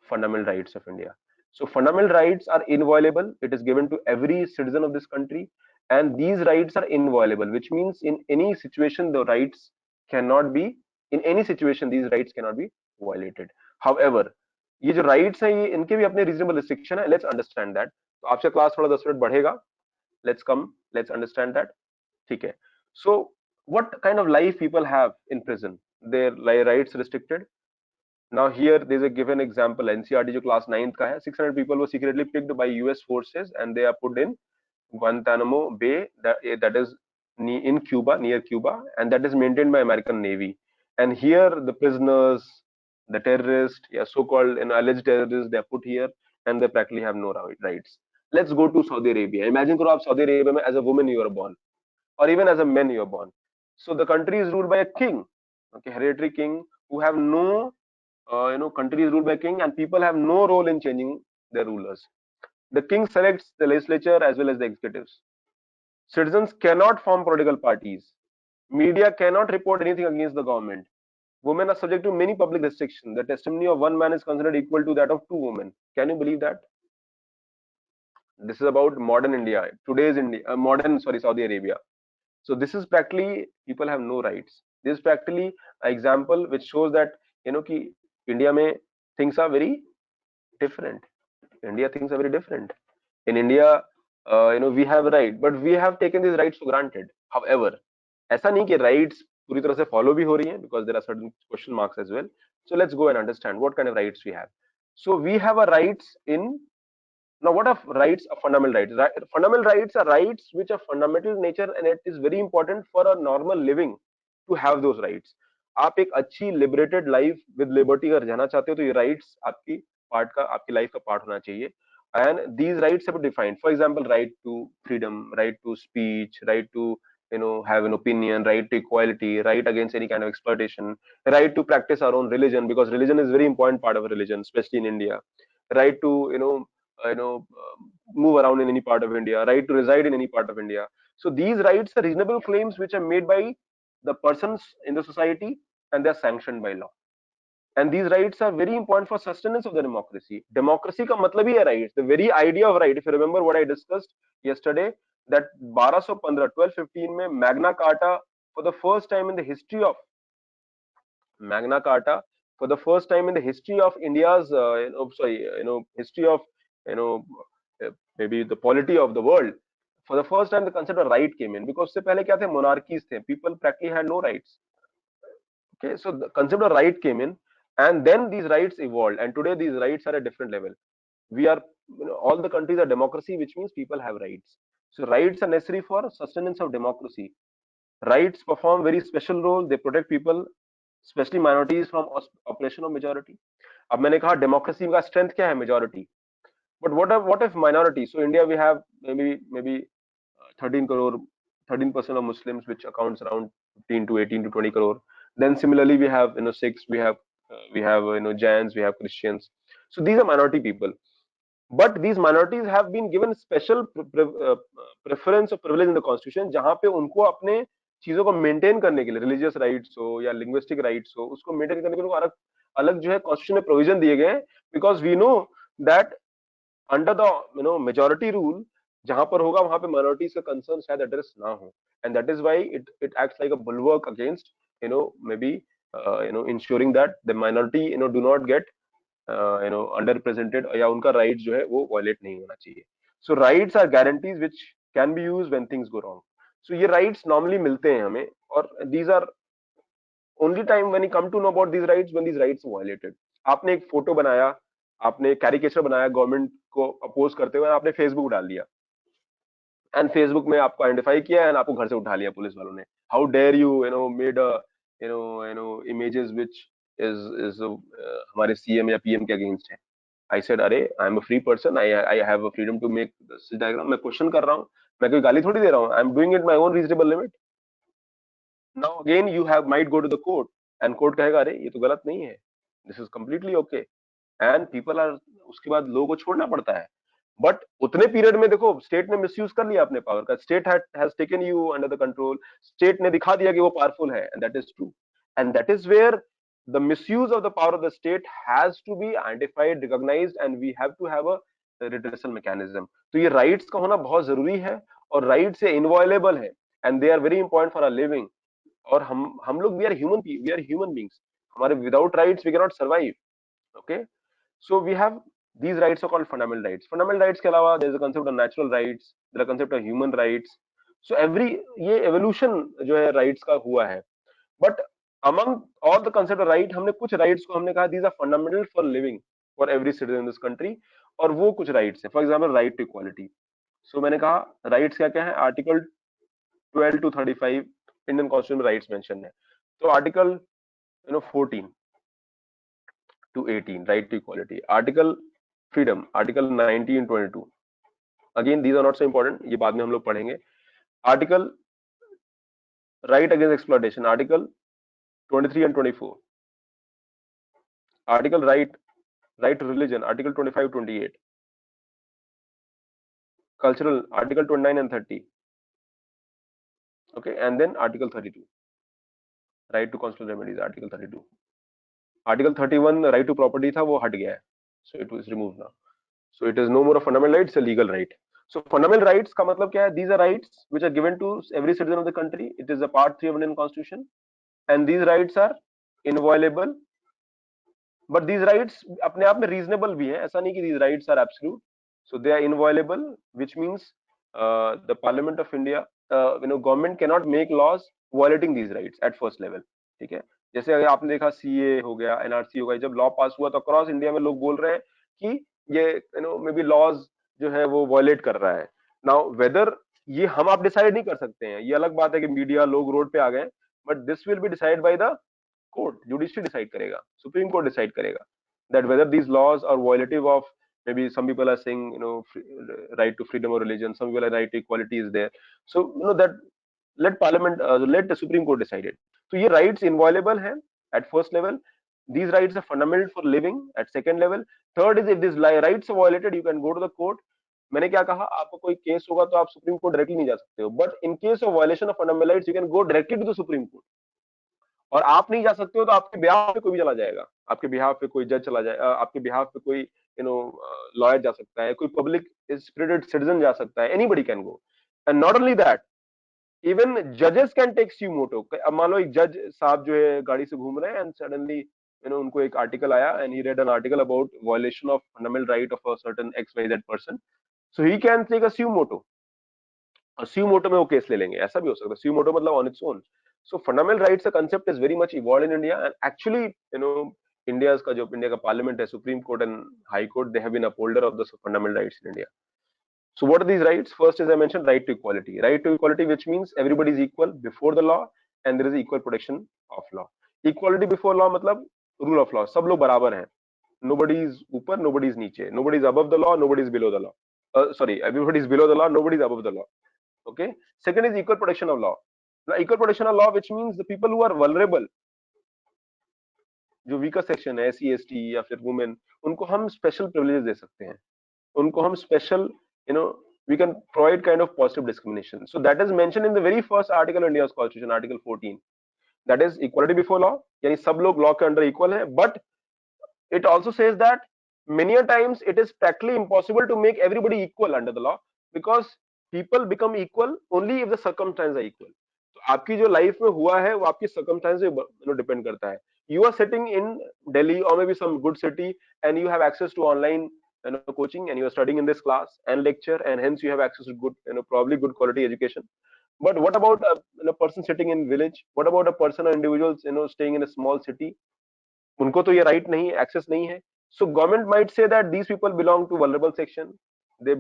S1: fundamental rights of India. So fundamental rights are inviolable. It is given to every citizen of this country, and these rights are inviolable, which means in any situation the rights cannot be, in any situation these rights cannot be violated. However, ये जो rights हैं, ये इनके भी अपने reasonable restriction है. Let's understand that. तो आपसे class थोड़ा 10 मिनट बढ़ेगा. Let's understand that. ठीक है. So what kind of life people have in prison? Their rights restricted. Now here there's a given example. NCRT जो class 9th का है, 600 people were secretly picked by US forces and they are put in Guantanamo Bay, that is in Cuba, near Cuba, and that is maintained by American Navy. And here the prisoners, the terrorists, yeah, so-called alleged terrorists, they are put here and they practically have no rights. Let's go to Saudi Arabia. Imagine करो आप Saudi Arabia में as a woman you are born, or even as a man you are born. So the country is ruled by a king, okay, hereditary king, who have no country is ruled by king and people have no role in changing their rulers. The king selects the legislature as well as the executives. Citizens cannot form political parties. Media cannot report anything against the government. Women are subject to many public restrictions. The testimony of one man is considered equal to that of two women. Can you believe that? This is about modern India, today's India, Saudi Arabia. So this is practically people have no rights. This is practically an example which shows that कि India में things are very different. India things are very different. In India, we have a right, but we have taken these rights for granted. However, ऐसा नहीं कि rights पूरी तरह से follow भी हो रही हैं, because there are certain question marks as well. So let's go and understand what kind of rights we have. So we have a rights in. Now, what are rights? Are fundamental rights. Fundamental rights are rights which are fundamental in nature, and it is very important for a normal living to have those rights. आप एक अच्छी liberated life with liberty अगर जाना चाहते हो तो ये rights आपकी part का, आपकी life का part होना चाहिए. And these rights have been defined. For example, right to freedom, right to speech, right to have an opinion, right to equality, right against any kind of exploitation, right to practice our own religion, because religion is a very important part of a religion, especially in India. Right to move around in any part of India, right to reside in any part of India. So these rights are reasonable claims which are made by the persons in the society and they are sanctioned by law. And these rights are very important for sustenance of the democracy. Democracy का मतलब ही है rights. The very idea of right, if you remember what I discussed yesterday, that 1215 में Magna Carta, for the first time in the history of Magna Carta, for the first time in the history of India's, history of, maybe the polity of the world, for the first time the concept of right came in, because उससे पहले क्या थे, monarchies थे, people practically had no rights. Okay, so the concept of right came in, and then these rights evolved, and today these rights are at a different level. We are, all the countries are democracy, which means people have rights. So rights are necessary for sustenance of democracy. Rights perform very special role. They protect people, especially minorities, from oppression of majority. अब मैंने कहा democracy का strength क्या है? Majority. But what if minority? So India we have maybe 13 crore, 13% of Muslims, which accounts around 15 to 18 to 20 crore. Then similarly we have Sikhs, we have Jains, we have Christians. So these are minority people. But these minorities have been given special preference or privilege in the constitution, जहाँ पे उनको अपने चीजों को maintain करने के लिए, religious rights हो या लिंग्विस्टिक राइट्स हो, उसको मेंटेन करने के लिए अलग अलग जो है कॉन्स्टिट्यूशन में प्रोविजन दिए गए हैं, because we know that under the majority rule जहां पर होगा वहां पे माइनॉरिटीज का कंसर्न शायद एड्रेस ना हो, and that is why it acts like a bulwark against maybe ensuring that the minority do not get under represented, या उनका राइट जो है वो वायलेट नहीं होना चाहिए. So rights are guarantees which can be used when things go wrong. So ये rights normally मिलते हैं हमें, और these are only time when you come to know about these rights when these rights violated. आपने एक photo बनाया, आपने caricature बनाया गवर्नमेंट को अपोज करते हुए, आपने फेसबुक डाल दिया, एंड फेसबुक में आपको आइडेंटिफाई किया एंड आपको घर से उठा लिया पुलिस वालों ने. How dare you you know made a images which is हमारे सीएम या पीएम के अगेंस्ट है. आई सेड अरे I am a free person, I have a freedom to make this diagram. मैं क्वेश्चन कर रहा हूँ, मैं कोई गाली थोड़ी दे रहा हूँ. I am doing it my own reasonable limit. Now again you have might go to the court and court कहेगा अरे ये तो गलत नहीं है, this is completely okay. And people are, उसके बाद लोगों को छोड़ना पड़ता है. बट उतने पीरियड में देखो स्टेट ने मिसयूज कर लिया अपने पावर का. State has taken you under the control. State ने दिखा दिया कि वो पावरफुल है, and that is true. And that is where the misuse of the power of the state has to be identified, recognised, and we have to have a redressal mechanism. तो ये rights का होना बहुत जरूरी है, और rights ये inviolable है, and they are very important for our living. और हम लोग वी आर ह्यूमन बींग्स. हमारे without rights we can not survive. Okay. So we have these rights are called fundamental rights. Fundamental rights के अलावा there is a concept of natural rights, there are concept of human rights. So every ये evolution जो है rights का हुआ है. But among all the concept of right, हमने कुछ rights को हमने कहा these are fundamental for living for every citizen in this country. और वो कुछ rights है. For example, right to equality. So मैंने कहा rights क्या क्या है? Article 12 to 35 Indian Constitution में rights mention है. तो Article 14 to 18 right to equality. Article freedom, Article 19 and 22. Again these are not so important, ये बाद में हम लोग पढ़ेंगे. Article right against exploitation, Article 23 and 24. Article right to religion, Article 25 28. Cultural, Article 29 and 30. Okay, and then Article 32, right to constitutional remedies, Article 32. Article 31 right to property था, वो हट गया है, so it was removed now. So it is no more a fundamental right, it's a legal right. So fundamental rights का मतलब क्या है? These are rights which are given to every citizen of the country. It is a part 3 of Indian Constitution, and these rights are inviolable. But these rights अपने आप में reasonable भी हैं. ऐसा नहीं कि these rights are absolute. So they are inviolable, which means the Parliament of India, government cannot make laws violating these rights at first level. ठीक है. जैसे अगर आपने देखा CA हो गया, NRC हो गया, जब लॉ पास हुआ तो अक्रॉस इंडिया में लोग बोल रहे हैं कि ये मे बी लॉज जो है वो वायलेट कर रहा है. नाउ वेदर ये हम आप डिसाइड नहीं कर सकते हैं, ये अलग बात है कि मीडिया लोग रोड पे आ गए, but this will be decide by the court. Judiciary decide करेगा, सुप्रीम कोर्ट डिसाइड करेगा that whether these laws are violative of, maybe some people are saying right to freedom of religion, some people are right to equality is there. So that let parliament let the supreme court decide it. So ये rights inviolable हैं at first level. These rights are fundamental for living at second level. Third is if these rights are violated, you can go to the court. मैंने क्या कहा, आपको कोई case होगा तो आप सुप्रीम कोर्ट डायरेक्टली नहीं जा सकते हो, but in case of violation of fundamental rights you can go directly to the supreme court. और आप नहीं जा सकते हो तो आपके बिहाफ पे कोई भी चला जाएगा, आपके बिहाफ पे कोई जज चला जाएगा, आपके बिहाफ पे कोई लॉयर जा सकता है, कोई पब्लिक स्पिरिटेड सिटीजन जा सकता है, anybody can go. And not only that, even जजेस कैन टेक स्यू मोटो. अब मान लो एक जज साहब जो है गाड़ी से घूम रहे हैं एंड सडनली उनको एक आर्टिकल आया and he read an article about violation of fundamental right of a certain X Y Z person. So he can take a suo motu, और स्यू मोटो में वो केस ले लेंगे. ऐसा भी हो सकता है. स्यू मोटो मतलब on its own. So fundamental rights का concept is very much evolved in India, and actually India's का जो इंडिया का पार्लियामेंट है, supreme court and high court, they have been upholder of the fundamental rights in India. So what are these rights? First, as I mentioned, right to equality. Right to equality, which means everybody is equal before the law and there is equal protection of law. Equality before law मतलब rule of law, सब लोग बराबर हैं. Nobody is ऊपर, nobody is नीचे. Nobody is above the law, nobody is below the law. Sorry, everybody is below the law, nobody is above the law. Okay. Second is equal protection of law. Now, equal protection of law, which means the people who are vulnerable, जो weaker section है, SC ST या फिर women, उनको हम special privilege दे सकते हैं, उनको हम special we can provide kind of positive discrimination. So that is mentioned in the very first article of India's constitution, Article 14. That is equality before law, यानी सब लोग लॉ के अंडर इक्वल है. But it also says that many a times it is practically impossible to make everybody equal under the law, because people become equal only if the circumstances are equal. तो आपकी जो life में हुआ है वो आपकी circumstance पे depend करता है. You are sitting in Delhi or maybe some good city and you have access to online coaching and you are studying in this class and lecture, and hence you have access to good probably good quality education. But what about a person sitting in village? What about a person or individuals staying in a small city? उनको तो ये right नहीं, access नहीं है. So government might say that these people belong to vulnerable section, they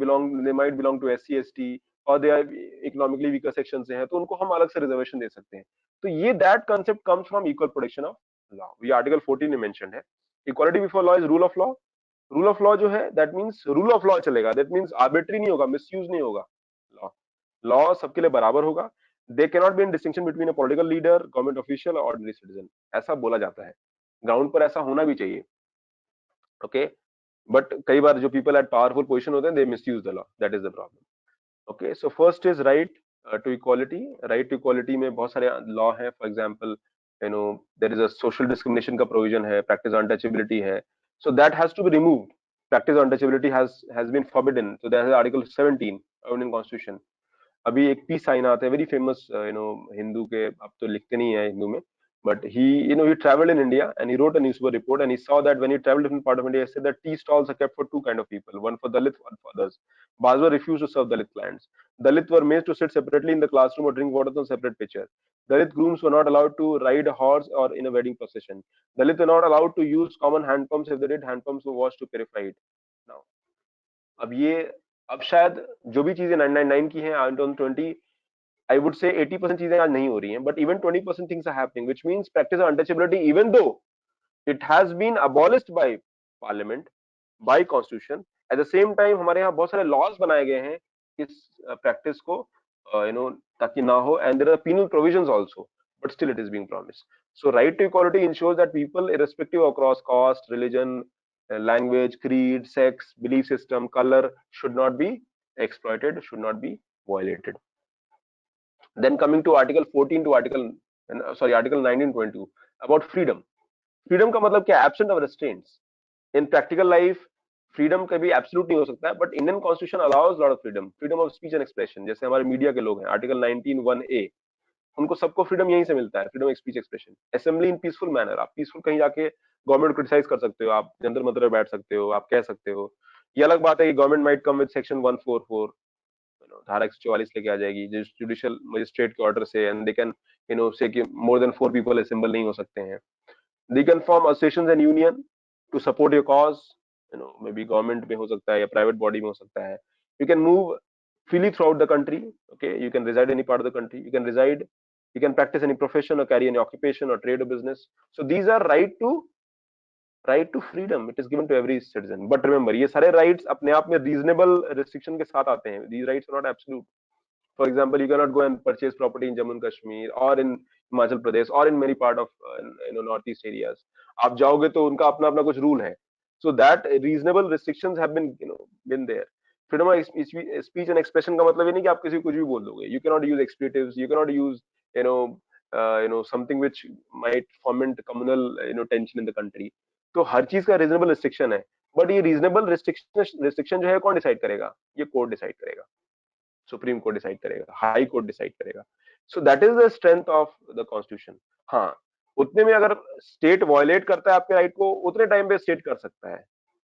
S1: might belong to SC ST, और they are economically weaker section से हैं, तो उनको हम अलग से रिजर्वेशन दे सकते हैं। तो ये that concept comes from equal protection of law, ये आर्टिकल 14 में मेंशन्ड है। Equality before law is rule of law. Rule of law जो है that means rule of law चलेगा, दैट मींस आर्बिट्री नहीं होगा, मिसयूज नहीं होगा। लॉ लॉ सबके लिए बराबर होगा। They can not be in distinction between a political leader, government official और ऑर्डिनरी सिटीजन, ऐसा बोला जाता है। ग्राउंड पर ऐसा होना भी चाहिए, ओके। बट कई बार जो पीपल एट पावरफुल पोजीशन होते हैं, they misuse the law, that is the problem. Okay, so first is right to equality. Right to equality में बहुत सारे लॉ है, for example you know there is a social discrimination का provision है, practice untouchability है, so that has to be removed. Practice untouchability has been forbidden, so that is article 17 Indian constitution. अभी एक piece sign आता है, very famous Hindu के, अब तो लिखते नहीं है हिंदू में, but he traveled in India and he wrote a newspaper report, and he saw that when he traveled different part of India, he said that tea stalls are kept for two kind of people, one for Dalit, one for others. Bajwa refused to serve Dalit clients. Dalit were made to sit separately in the classroom or drink water on separate pitcher. Dalit grooms were not allowed to ride a horse or in a wedding procession. Dalit were not allowed to use common hand pumps. If they did, hand pumps were washed to purify it. Now, अब ये, अब शायद जो भी चीजें 999 की हैं, 2020, I would say 80% चीजें आज नहीं हो रही हैं, but even 20% things are happening, which means practice of untouchability, even though it has been abolished by parliament, by constitution, at the same time हमारे यहाँ बहुत सारे laws बनाए गए हैं इस practice को ताकि ना हो, and there are penal provisions also, but still it is being promised. So right to equality ensures that people, irrespective of across caste, religion, language, creed, sex, belief system, color, should not be exploited, should not be violated. Then coming to article 14 to article 1922 about freedom. Freedom का मतलब क्या? Absent of restraints. In practical life, freedom कभी absolute नहीं हो सकता है, but Indian Constitution allows lot of freedom. Freedom of speech and expression. जैसे हमारे मीडिया के लोग हैं, article 19(1)(a), उनको सबको freedom यहीं से मिलता है, freedom of speech expression. Assembly in peaceful manner. आप peaceful कहीं जाके गवर्नमेंट को क्रिटिसाइज कर सकते हो, आप जंतर मंतर में बैठ सकते हो, आप कह सकते हो। ये अलग बात है कि government might come with section 144, धारा 144 लेके आ जाएगी जुडिशियल मजिस्ट्रेट के ऑर्डर से, एंड दे कैन से कि मोर देन 4 पीपल असेंबल नहीं हो सकते हैं। They can form associations and union to support your cause, may be government में हो सकता है या प्राइवेट बॉडी में हो सकता है। You can move freely throughout the country, okay, you can reside any part of the country, you can practice any profession or carry any occupation or trade or business. So these are right to freedom, it is given to every citizen. But remember, ये सारे rights अपने आप में reasonable restriction के साथ आते हैं. These rights are not absolute. For example, you cannot go and purchase property in Jammu and Kashmir or in Himachal Pradesh or in many part of northeast areas. आप जाओगे तो उनका अपना अपना कुछ rule है. So that reasonable restrictions have been there. Freedom of speech and expression का मतलब ये नहीं कि आप किसी को कुछ भी बोल दोगे. You cannot use expletives. You cannot use something which might foment communal tension in the country. तो हर चीज का रीजनेबल रिस्ट्रिक्शन है, बट ये रीजनेबल रिस्ट्रिक्शन जो है कौन डिसाइड करेगा? ये कोर्ट डिसाइड करेगा, सुप्रीम कोर्ट डिसाइड करेगा, हाई कोर्ट डिसाइड करेगा। सो that is the strength of the constitution. हाँ, उतने में अगर स्टेट वायलेट करता है आपके राइट को, उतने टाइम पे स्टेट कर सकता है।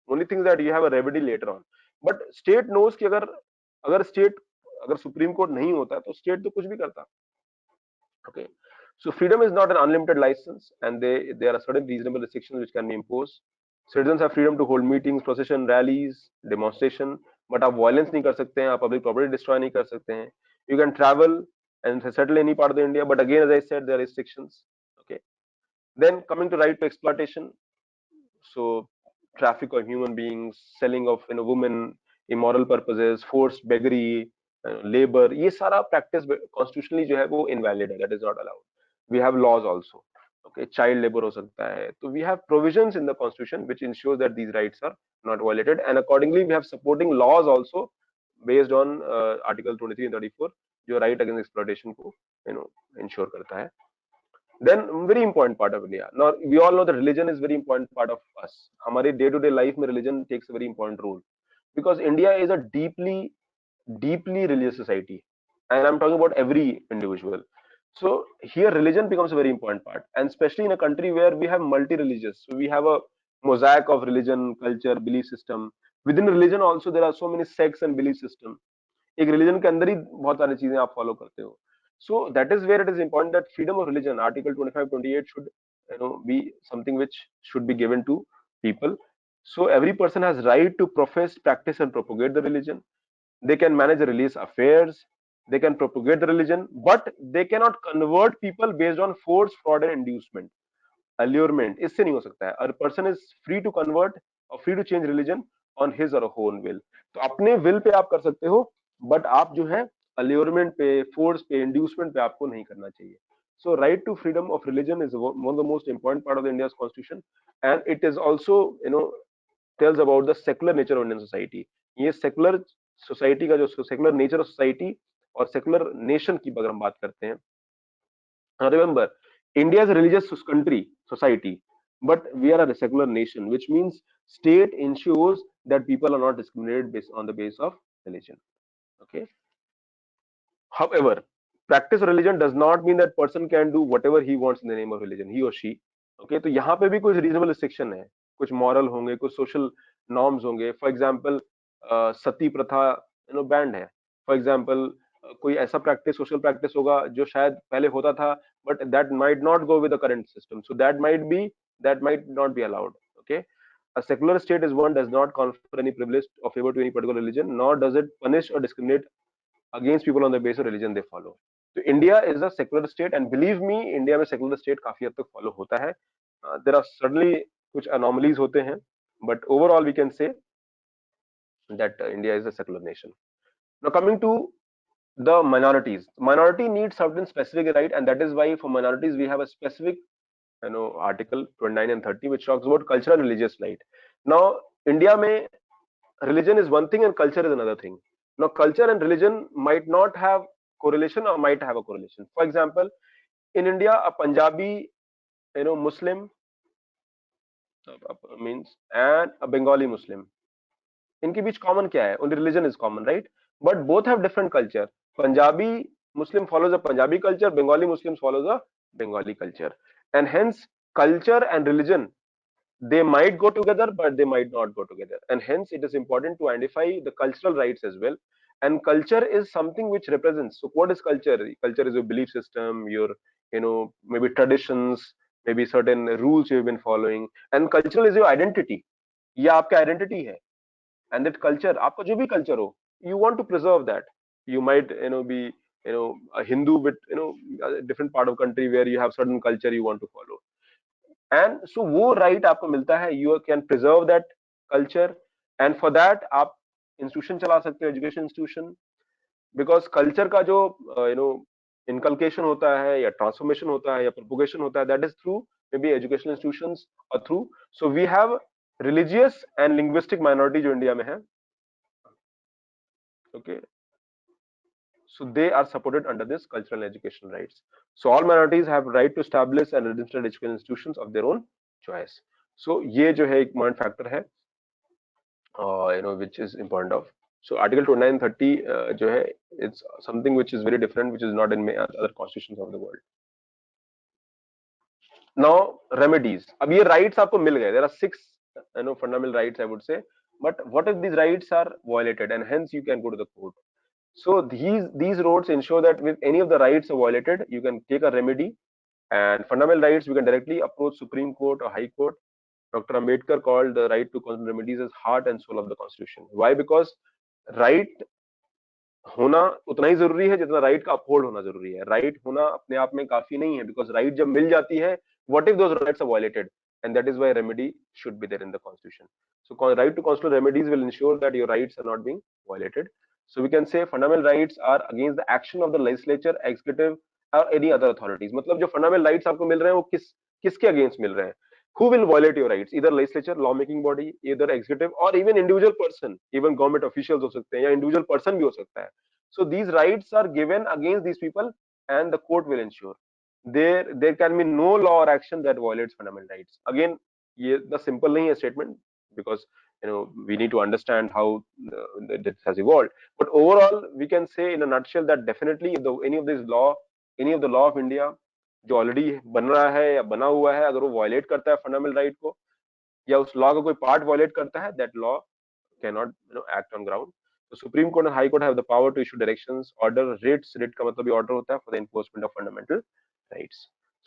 S1: Only thing that you have a remedy later on, but state knows कि अगर सुप्रीम कोर्ट नहीं होता तो स्टेट तो कुछ भी करता। Okay, so freedom is not an unlimited license, and there are certain reasonable restrictions which can be imposed. Citizens have freedom to hold meetings, procession, rallies, demonstration, but आप violence नहीं कर सकते हैं, आप public property destroy नहीं कर सकते हैं। You can travel and settle any part of the India, but again, as I said, there are restrictions. Okay. Then coming to right to exploitation, so traffic of human beings, selling of women, immoral purposes, forced beggary, labor, ये सारा practice constitutionally जो है वो invalid है, that is not allowed. We have laws also. Okay, child labor हो सकता है, तो we have provisions in the constitution which ensures that these rights are not violated, and accordingly we have supporting laws also based on article 23 and 34 जो right against exploitation को ensure करता है. Then very important part of India. Now we all know that religion is very important part of us. हमारे day to day life में religion takes a very important role, because India is a deeply religious society, and I'm talking about every individual. So here religion becomes a very important part, and especially in a country where we have multi-religious, so we have a mosaic of religion, culture, belief system. Within religion also there are so many sects and belief system. एक religion के अंदर ही बहुत सारी चीजें आप follow करते हो. So that is where it is important that freedom of religion, Article 25-28 should be something which should be given to people. So every person has right to profess, practice, and propagate the religion. They can manage the religious affairs. they can propagate the religion, but they cannot convert people based on force, fraud and inducement, allurement. इससे नहीं हो सकता है. A person is free to convert or free to change religion on his or her own will. तो अपने will पे आप कर सकते हो, but आप जो है allurement पे, force पे, inducement पे आपको नहीं करना चाहिए. So right to freedom of religion is one of the most important part of the India's constitution, and it is also, tells about the secular nature of Indian society. ये secular society का जो secular nature of society और secular nation की अगर हम बात करते हैं, remember, India is a religious country, society, but we are a secular nation, which means state ensures that people are not discriminated based on the basis of religion. Okay. However, practice of religion does not mean that person can do whatever he wants in the name of religion, he or she. Okay, तो यहाँ पे भी कुछ reasonable restriction है, कुछ moral होंगे, कुछ social norms होंगे. For example, सती प्रथा बैंड है. For example, कोई ऐसा practice, social practice होगा जो शायद पहले होता था, but that might not go with the current system. So that might not be allowed. Okay. A secular state is one does not confer any privilege or favor to any particular religion, nor does it punish or discriminate against people on the basis of religion they follow. So India is a secular state, and believe me, India में secular state काफी हद तक follow होता है. There are certainly कुछ anomalies होते हैं, but overall we can say that India is a secular nation. Now coming to the minorities, minority needs certain specific right, and that is why for minorities we have a specific, article 29 and 30 which talks about cultural and religious right. Now India में religion is one thing and culture is another thing. Now culture and religion might not have correlation or might have a correlation. For example, in India, a Punjabi, Muslim means, and a Bengali Muslim, इनके बीच common क्या है? Only religion is common, right? But both have different culture. Punjabi Muslim follows a Punjabi culture, Bengali Muslims follows a Bengali culture, and hence culture and religion, they might go together, but they might not go together, and hence it is important to identify the cultural rights as well. And culture is something which represents. So what is culture? Culture is your belief system, your, maybe traditions, maybe certain rules you've been following, and cultural is your identity. ये आपका identity है, and that culture, आपका जो भी culture हो, you want to preserve that. You might, be, a Hindu with, a different part of country where you have certain culture you want to follow. And so वो right आपको मिलता है, you can preserve that culture, and for that आप institution चला सकते हो, education institution, because culture का जो इनकलकेशन होता है या ट्रांसफॉर्मेशन होता है या प्रोपोगेशन होता है, that is through maybe educational institutions और through. So we have religious and linguistic minority जो इंडिया में है. Okay, so they are supported under this cultural and educational rights. So all minorities have right to establish and register educational institutions of their own choice. So ये जो है एक important factor है, which is important of. So Article 29 30 जो है, it's something which is very different, which is not in other constitutions of the world. Now remedies. अब ये rights आपको मिल गए. There are 6 fundamental rights, I would say. But what if these rights are violated, and hence you can go to the court. So these roads ensure that if any of the rights are violated, you can take a remedy. And fundamental rights, we can directly approach Supreme Court or High Court. Dr. Ambedkar called the right to constitutional remedies as heart and soul of the Constitution. Why? Because right होना उतना ही जरूरी है जितना right का uphold होना जरूरी है. Right होना अपने आप में काफी नहीं है, बिकॉज राइट जब मिल जाती है, what if those rights are violated, and that is why remedy should be there in the constitution. So right to constitutional remedies will ensure that your rights are not being violated. So we can say fundamental rights are against the action of the legislature, executive or any other authorities. मतलब जो fundamental rights आपको मिल रहे हैं वो किसके against मिल रहे हैं? Who will violate your rights? Either legislature, lawmaking body, either executive, or even individual person. Even government officials हो सकते हैं या individual person भी हो सकता है. So these rights are given against these people, and the court will ensure there can be no law or action that violates fundamental rights. Again, ये the simple नहीं है statement, because we need to understand how this has evolved. But overall, we can say in a nutshell that definitely if any of the law of India जो already बन रहा है या बना हुआ है, अगर वो वायलेट करता है फंडामेंटल राइट को, या उस लॉ का कोई पार्ट वायलेट करता है, that law can not act on ground. तो supreme court and high court have the power to issue directions, order, writs. Writ का मतलब भी ऑर्डर होता है for the enforcement of fundamental rights.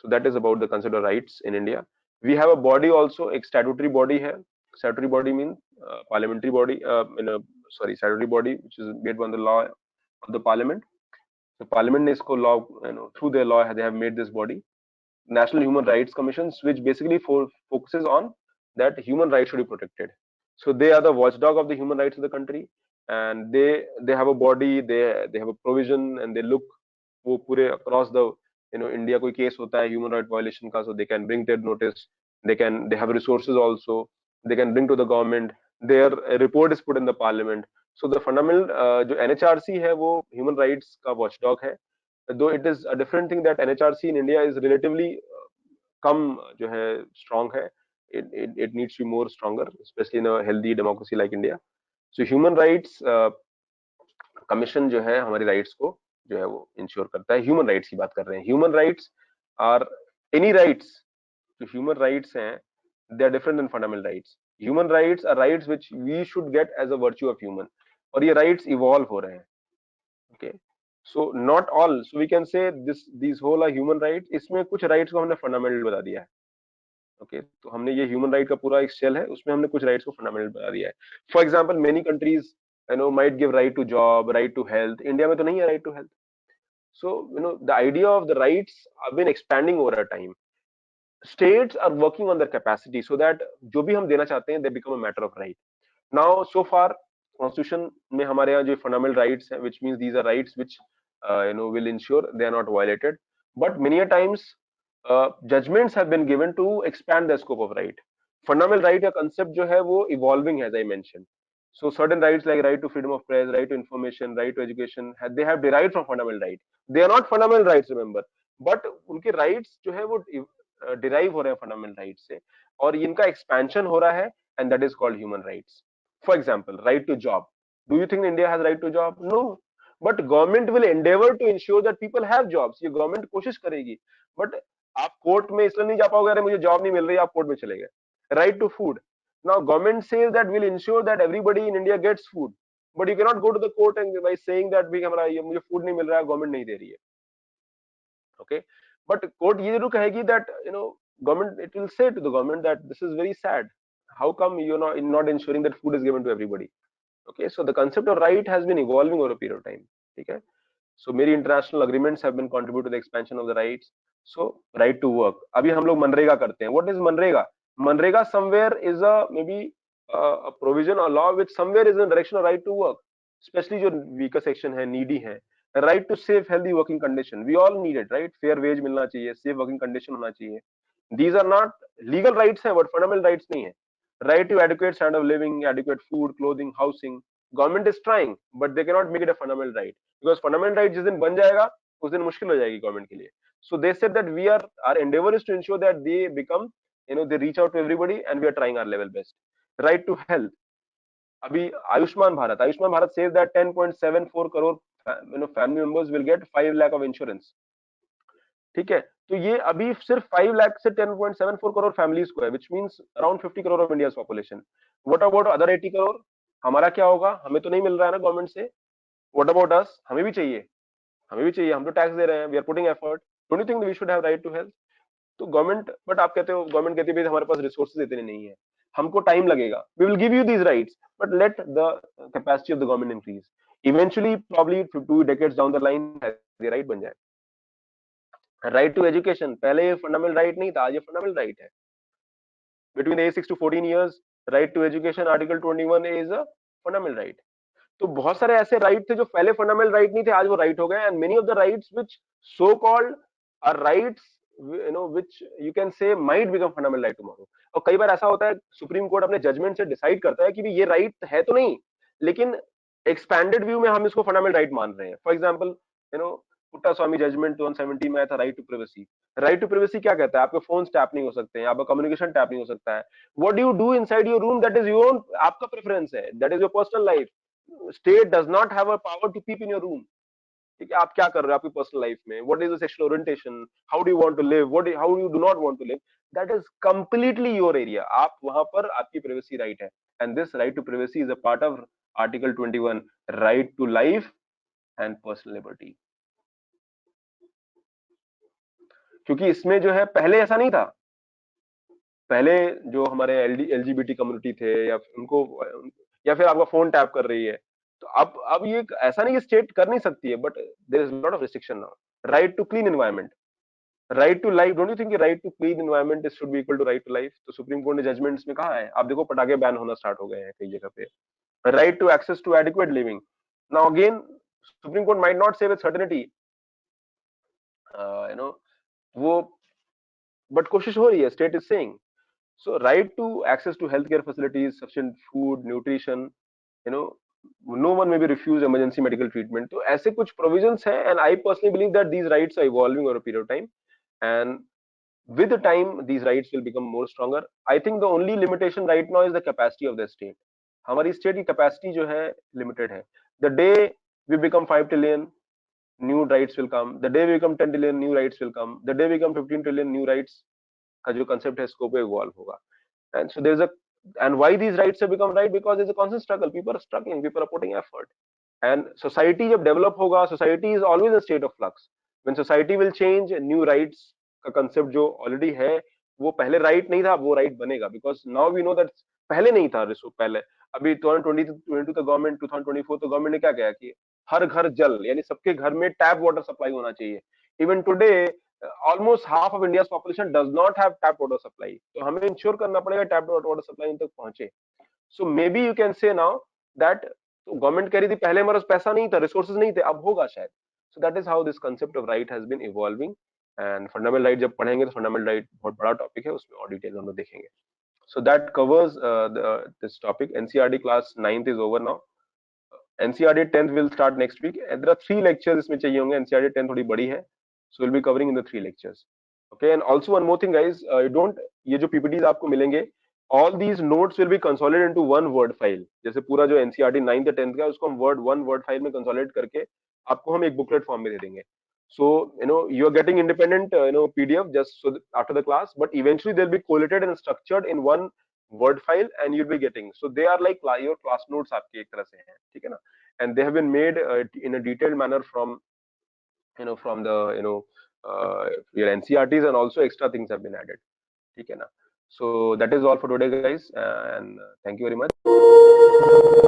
S1: So that is about the consider rights in India. We have a body also, एक statutory body है. Statutory body mean parliamentary body, statutory body which is made by the law of the parliament. तो parliament ने इसको law, through their law they have made this body National Human Rights Commission, which basically focuses on that human rights should be protected. So they are the watchdog of the human rights of the country, and they have a body, they have a provision, and they look वो पूरे across the India कोई case होता है human right violation का, so they can bring their notice, they have resources also, they can bring to the government, their report is put in the parliament. So the fundamental जो NHRC है वो human rights का watchdog है, though it is a different thing that NHRC in India is relatively कम जो है strong है. It needs to be more stronger, especially in a healthy democracy like India. So human rights commission जो है हमारी rights को जो है वो ensure करता है. Human rights की बात कर रहे हैं. Human rights are any rights. जो human rights हैं, they are different than fundamental rights. Human rights are rights which we should get as a virtue of human. और ये rights evolve हो रहे हैं. Okay. So not all, so we can say these whole are human rights. इसमें कुछ rights को हमने fundamental बता दिया है. Okay, तो हमने ये human right का पूरा एक shell है, उसमें हमने कुछ rights को fundamental बता दिया है. For example, many countries might give right to job, right to health. India में तो नहीं है right to health. So the idea of the rights have been expanding over a time. States are working on their capacity so that जो भी हम देना चाहते हैं, they become a matter of right. Now so far constitution में हमारे यहाँ जो fundamental rights हैं, which means these are rights which will ensure they are not violated, but many a times judgments have been given to expand the scope of right. Fundamental right का concept जो है वो evolving है, as I mentioned. So certain rights like right to freedom of press, right to information, right to education, they have derived from fundamental right. They are not fundamental rights, remember, but उनके rights जो है वो derive हो रहे हैं fundamental rights से, और इनका expansion हो रहा है, and that is called human rights. For example, right to job. Do you think India has right to job? No. But government will endeavor to ensure that people have jobs. ये government कोशिश करेगी. But आप court में इसलिए नहीं जा पाओगे, अरे मुझे जॉब नहीं मिल रही, आप कोर्ट में चले गए. Right to food. Now government says that will ensure that everybody in India gets food. But you cannot go to the court and by saying that भी हमारा ये मुझे food नहीं मिल रहा है, government नहीं दे रही है. Okay. But court ये जरूर कहेगी that government, it will say to the government that this is very sad. How come you're not ensuring that food is given to everybody? Okay, so the concept of right has been evolving over a period of time. Okay, so many international agreements have been contributed to the expansion of the rights. So right to work. अभी हम लोग मनरेगा करते हैं. What is MNREGA? MNREGA somewhere is a maybe a provision or law which somewhere is in the direction of right to work. Especially जो weaker section है, needy है. Right to safe healthy working condition. We all need it, right? Fair wage मिलना चाहिए, safe working condition होना चाहिए. These are not legal rights हैं, but fundamental rights नहीं है. Right to adequate standard of living, adequate food, clothing, housing. Government is trying, but they cannot make it a fundamental right, because fundamental right जिस दिन बन जाएगा, उस दिन मुश्किल हो जाएगी गवर्नमेंट के लिए. So they said that our endeavor is to ensure that they become, they reach out to everybody, and we are trying our level best. Right to health. अभी Ayushman Bharat says that 10.74 crore family members will get 5 lakh of insurance. ठीक है, तो ये अभी सिर्फ 5 लाख से 10.74 crore families को है, which means around 50 crore of India's population. What about other 80 crore? हमारा क्या होगा? हमें तो नहीं मिल रहा है ना गवर्नमेंट से. What about us? हमें भी चाहिए, हम तो टैक्स दे रहे हैं, we are putting effort. Don't you think we should have right to health? तो गवर्नमेंट, बट आप कहते हो, गवर्नमेंट कहती है हमारे पास रिसोर्सेज इतने नहीं है, हमको टाइम लगेगा. We will give you these rights, but let the capacity of the government increase. Eventually, probably 2 decades down the line, the right बन जाए. राइट टू एजुकेशन, पहले ये फंडामेंटल राइट नहीं था, आज ये फंडामेंटल राइट है. Between age 6 to 14 years, right to education article 21 is a fundamental right. तो बहुत सारे ऐसे राइट थे जो पहले फंडामेंटल राइट नहीं थे, आज वो राइट हो गए. And many of the rights which so called are rights which you can say might become fundamental right tomorrow. और कई बार ऐसा होता है, सुप्रीम कोर्ट अपने जजमेंट से डिसाइड करता है कि ये राइट है तो नहीं, लेकिन एक्सपैंडेड व्यू में हम इसको फंडामेंटल राइट मान रहे हैं. For example, Puttaswamy judgment 170 में आया था, right to privacy. Right to privacy क्या कहता है? आपके फोन टैप नहीं हो सकते हैं, आपका कम्युनिकेशन टैप नहीं हो सकता है. What do you do inside your room, that is your own, आपका प्रेफरेंस है, that is your personal life. State does not have a power to keep in your room. ठीक है, आप क्या कर रहे हो आपकी पर्सनल लाइफ में, what is the sexual orientation, how do you want to live, what how you do not want to live, that is completely your area. आप वहां पर, आपकी प्राइवेसी राइट है. And this right to privacy is a part of article 21, right to life and personal liberty. क्योंकि इसमें जो है, पहले ऐसा नहीं था. पहले जो हमारे एलजीबीटी कम्युनिटी थे, या उनको, या फिर आपका फोन टैप कर रही है, तो अब ये ऐसा नहीं कि स्टेट कर नहीं सकती है, but there is lot of restriction now. Right to clean environment, right to life, don't you think right to clean environment is should be equal to right to life? तो सुप्रीम कोर्ट ने judgments में कहा है. आप देखो पटाखे ban होना start हो गए हैं कई जगह पे. Right to access to adequate living. Now again supreme court might not say with certainty, you know, वो, बट कोशिश हो रही है, state is saying. So right to access to healthcare facilities, sufficient food, nutrition, you know, no one may be refused emergency medical treatment. तो ऐसे कुछ provisions हैं, and I personally believe that these rights are evolving over a period of time, and with the time these rights will become more stronger. I think the only limitation right now is the capacity of the state. हमारी state की capacity जो है limited है. The day we become 5 trillion, new rights will come. The day we become 10 trillion, new rights will come. The day we become 15 trillion, new rights का जो concept है scope evolve होगा. And so there's a, and why these rights have become right, because there's a constant struggle, people are struggling, people are putting effort. And society जब develop होगा, society is always in a state of flux. When society will change, new rights का concept जो already है, वो पहले right नहीं था, वो right बनेगा, because now we know that पहले नहीं था रिसो. पहले अभी 2022 तक गवर्नमेंट, 2024 तो गवर्नमेंट ने क्या कहा कि हर घर जल, यानी सबके घर में टैप वाटर सप्लाई होना चाहिए. Even today almost half of India's population does not have tap water supply. तो हमें इंश्योर करना पड़ेगा tap water supply उन तक पहुंचे. So maybe you can say now that government कह रही थी पहले हमारे पास पैसा नहीं था, रिसोर्सेज नहीं थे, अब होगा शायद. So that is how this concept of right has been evolving. And fundamental right जब पढ़ेंगे तो fundamental right बहुत बड़ा टॉपिक है, उसमें और डिटेल हम लोग देखेंगे. So that covers this topic. NCERT class 9th is over now. NCERT 10th will start next week. And there are 3 lectures इसमें चाहिए होंगे. NCERT 10 थोड़ी बड़ी है, so we'll be covering in the 3 lectures. Okay, and also one more thing guys, you don't, ये जो PPTs आपको मिलेंगे, all these notes will be consolidated into one word file. जैसे पूरा जो NCERT 9th या 10th का है, उसको हम one word file में consolidate करके आपको हम एक booklet form में दे देंगे. So you are getting independent PDF just so that after the class, but eventually they'll be collated and structured in one word file and you'll be getting, so they are like your class notes आपके एक तरह से हैं, ठीक है ना. And they have been made in a detailed manner from from the your NCERTs, and also extra things have been added, ठीक है ना. So that is all for today guys, and thank you very much.